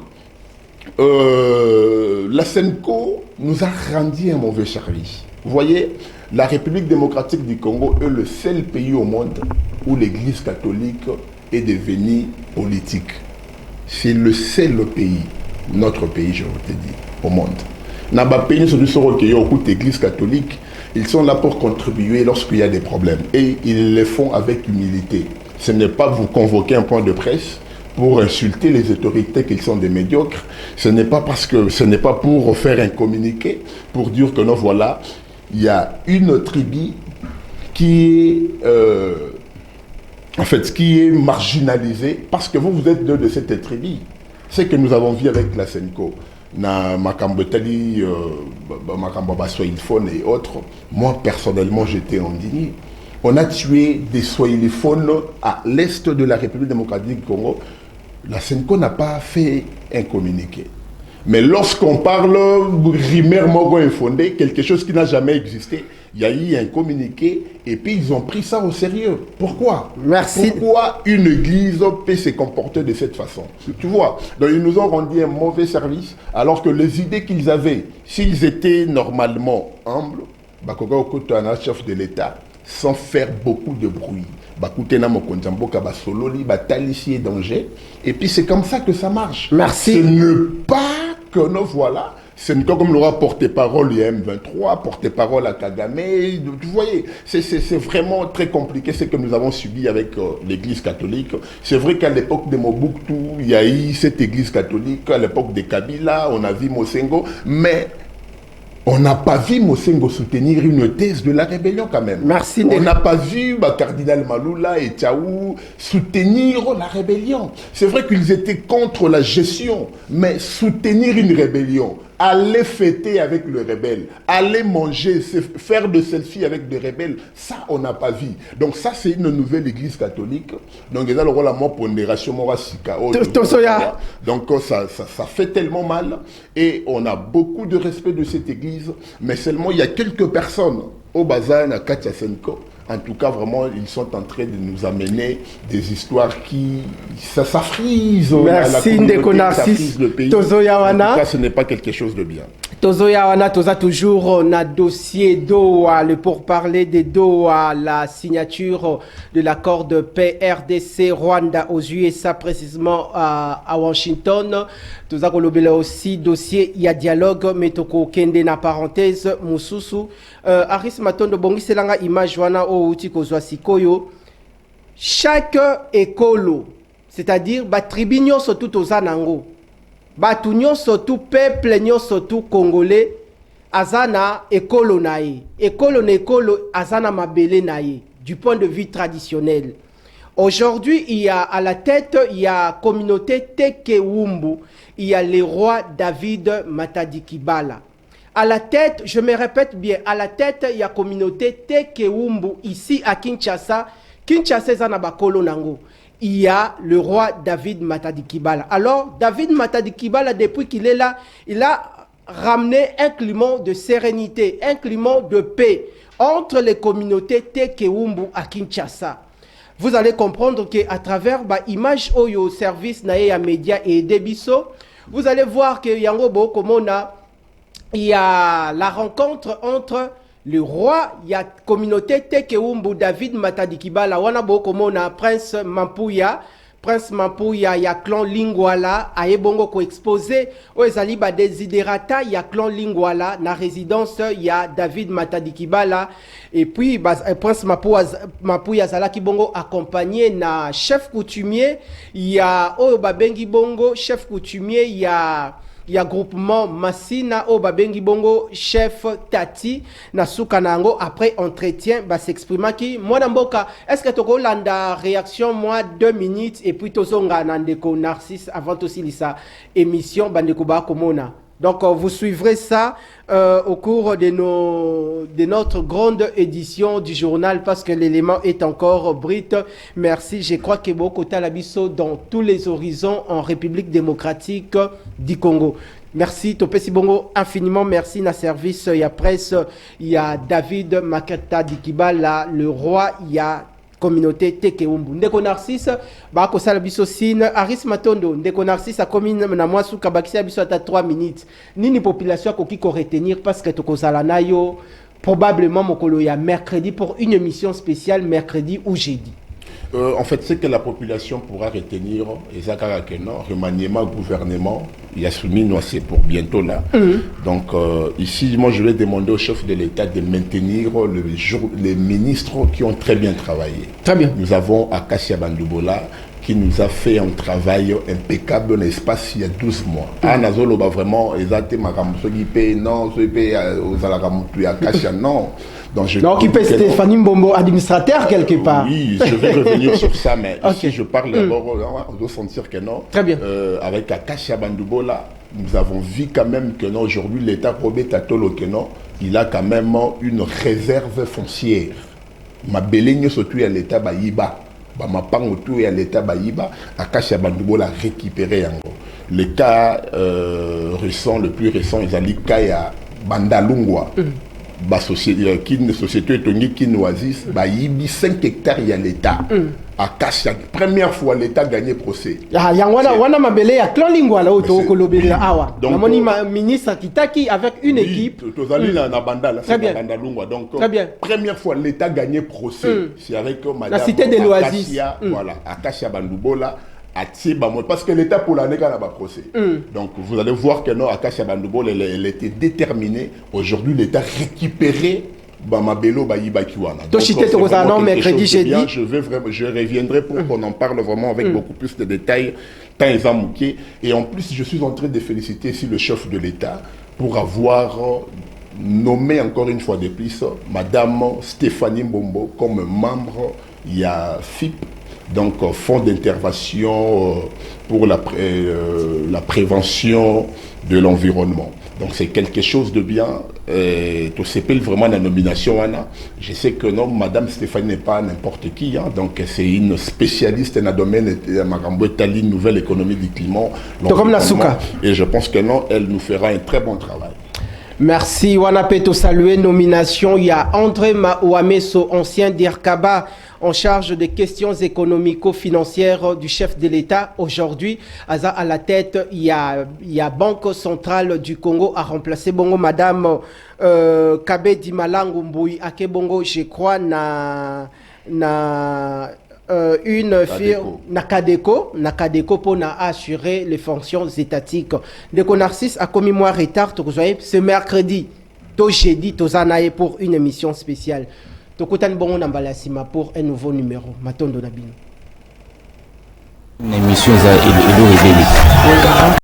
Speaker 6: la Senko nous a rendu un mauvais service. Vous voyez, la République démocratique du Congo est le seul pays au monde où l'Église catholique est devenue politique. C'est le seul pays, notre pays, je vous te dis, au monde. L'Église catholique, ils sont là pour contribuer lorsqu'il y a des problèmes. Et ils le font avec humilité. Ce n'est pas vous convoquer un point de presse, pour insulter les autorités qu'ils sont des médiocres. Ce n'est pas pour faire un communiqué, pour dire que non, voilà, il y a une tribu qui est marginalisée parce que vous êtes deux de cette tribu. C'est ce que nous avons vu avec la Senko. Na Makambo Tali, Makambo Swahilphone et autres. Moi, personnellement, j'étais indigné. On a tué des Swahiliphones à l'est de la République démocratique du Congo. La Senko n'a pas fait un communiqué. Mais lorsqu'on parle Rimer Mogo infondé, quelque chose qui n'a jamais existé, il y a eu un communiqué et puis ils ont pris ça au sérieux. Pourquoi?
Speaker 1: Merci.
Speaker 6: Pourquoi une église peut se comporter de cette façon? Tu vois, donc ils nous ont rendu un mauvais service alors que les idées qu'ils avaient, s'ils étaient normalement humbles, Bakoga Okoto, un chef de l'État, sans faire beaucoup de bruit. Et puis c'est comme ça que ça marche.
Speaker 1: Merci.
Speaker 6: Ce n'est pas que nous voilà. Ce n'est pas comme l'aura porte-parole du M23, porte-parole à Kagame. Vous voyez, c'est vraiment très compliqué ce que nous avons subi avec l'église catholique. C'est vrai qu'à l'époque de Mobutu, il y a eu cette église catholique. À l'époque de Kabila, on a vu Mosengo. Mais on n'a pas vu Mosengo soutenir une thèse de la rébellion quand même.
Speaker 1: Merci.
Speaker 6: On n'a pas vu Cardinal Maloula et Tchaou soutenir la rébellion. C'est vrai qu'ils étaient contre la gestion, mais soutenir une rébellion, aller fêter avec le rebelle, aller manger, faire de selfies avec des rebelles, ça on n'a pas vu. Donc ça c'est une nouvelle église catholique. Donc il y a le rôle à moi pondération morasika. Donc ça fait tellement mal et on a beaucoup de respect de cette église, mais seulement il y a quelques personnes au bazar à Katia Senko. En tout cas, vraiment, ils sont en train de nous amener des histoires qui... Ça frise.
Speaker 1: Merci, Ndeko Narcisse.
Speaker 6: Tozoyawana. En tout cas, ce n'est pas quelque chose de bien.
Speaker 1: Tozoyawana, Toza toujours na dossier Doha, le pourparler de Doha, la signature de l'accord de paix RDC Rwanda aux USA, précisément à Washington. Toza kolobela aussi dossier, il y a dialogue, mais toko kende na parenthèse, Moussousou. Aris Matondo bongi selanga image wana o uti kozwa sikoyo. Chaque écolo, c'est-à-dire ba tribu nyonso tout ozanango, batu nyonso tout peuple nyonso tout congolais azana écolo nae. Écolo na écolo azana mabele nae du point de vue traditionnel. Aujourd'hui, il y a à la tête, il y a communauté Tekewumbu, il y a le roi David Matadikibala. À la tête, je me répète bien, à la tête, il y a communauté Tekewumbu ici à Kinshasa. Kinshasa Zanabakolo Nango. Il y a le roi David Matadikibala. Alors, David Matadikibala, depuis qu'il est là, il a ramené un climat de sérénité, un climat de paix entre les communautés Tekewumbu à Kinshasa. Vous allez comprendre qu'à travers l'image au service naïa média et Debiso, vous allez voir que Yangobo Komona, il y a la rencontre entre le roi, il y a communauté Tekewumbu David Matadikibala, Wanabo Komona, Prince Mampuya, il y a clan Lingwala, Aebongo ko exposé, Oezali ba desiderata, il y a clan Lingwala, na résidence, il y a David Matadikibala, et puis Prince Mampuya Zalaki Bongo accompagné na chef coutumier, il y a Babengi Bongo, chef coutumier, il y a groupement Massina au Babengi Bongo chef Tati na Soukanango après entretien s'exprima qui moi Namboka est-ce que toko landa réaction moi 2 minutes et puis tozonga Nandeko Narcisse avant aussi lisa émission bandeko ba komona. Donc vous suivrez ça au cours de notre grande édition du journal parce que l'élément est encore brut. Merci. Je crois que beaucoup Talabiso dans tous les horizons en République démocratique du Congo. Merci Topesi Bongo infiniment. Merci na service. Il y a presse. Il y a David Makata Dikibala, le roi. Il y a communauté Tekewumbu. Ndeko Narcisse, bako sala biso sine, Aris Matondo, Ndeko Narcisse a commune na mwasu kabakisi biso ata 3 minutes. Nini population koki ko retenir parce que toko sala na yo probablement mokolo ya mercredi pour une émission spéciale mercredi ou jeudi.
Speaker 6: En fait, ce que la population pourra retenir, et ça, remaniement, gouvernement, il y a soumis, c'est pour bientôt là. Donc, ici, moi, je vais demander au chef de l'État de maintenir les ministres qui ont très bien travaillé.
Speaker 1: Très bien.
Speaker 6: Nous avons Akassia Bandoubola, qui nous a fait un travail impeccable dans l'espace il y a 12 mois. Nazolo vraiment, non, non.
Speaker 1: Donc, il peut Stéphanie Mbombo, administrateur quelque part.
Speaker 6: Oui, je vais revenir sur ça, mais ici je parle d'abord, on doit sentir que non.
Speaker 1: Très bien.
Speaker 6: Avec Akasia Bandoubola, nous avons vu quand même que non, aujourd'hui l'État Robé Tatolo que non, il a quand même une réserve foncière. Ma belle surtout à l'État Baïba. Ma pang autour à l'État Baïba, Akasia Bandoubola récupéré encore. Le cas récent, le plus récent, ils ont dit Kaya Bandalungwa. Une société qui Oasis, il y a 5 hectares à l'État. À Kassia, première fois l'État gagné procès.
Speaker 1: Il y a ministre Kitaki avec une équipe.
Speaker 6: Donc, première fois l'État gagné procès. C'est avec Madame
Speaker 1: la cité de l'Oasis.
Speaker 6: Voilà, à Kassia Bandoubola. Parce que l'État pour l'année n'a pas procès. Donc vous allez voir que non, Akasia Bandoubola, elle était déterminée. Aujourd'hui, l'État récupéré Bamabelo Bayibakiwana.
Speaker 1: Mercredi, jeudi.
Speaker 6: Je reviendrai pour qu'on en parle vraiment avec beaucoup plus de détails. Et en plus, je suis en train de féliciter ici le chef de l'État pour avoir nommé encore une fois de plus Madame Stéphanie Mbombo comme membre, il y a FIP. Donc, fonds d'intervention pour la prévention de l'environnement. Donc, c'est quelque chose de bien. Tout s'appelle vraiment la nomination. Anna. Je sais que non, Madame Stéphanie n'est pas n'importe qui. Hein, donc, c'est une spécialiste dans le domaine de Magambo-Tali, nouvelle économie du climat. Et je pense que non, elle nous fera un très bon travail.
Speaker 1: Merci. Wanapeto saluer nomination. Il y a André Maouameso, ancien d'Irkaba, en charge des questions économico-financières du chef de l'État. Aujourd'hui, à la tête, il y a Banque centrale du Congo à remplacer Bongo, Madame Kabe Dimalangu Mboui Ake Bongo, je crois, une firme Nakadeko pour assurer les fonctions étatiques. De Narcisse a commis moi retard, ce mercredi, jeudi, pour une émission spéciale. Tokutan Bongo Nambalasima pour un nouveau numéro. Matondo Nabino.
Speaker 7: Une émission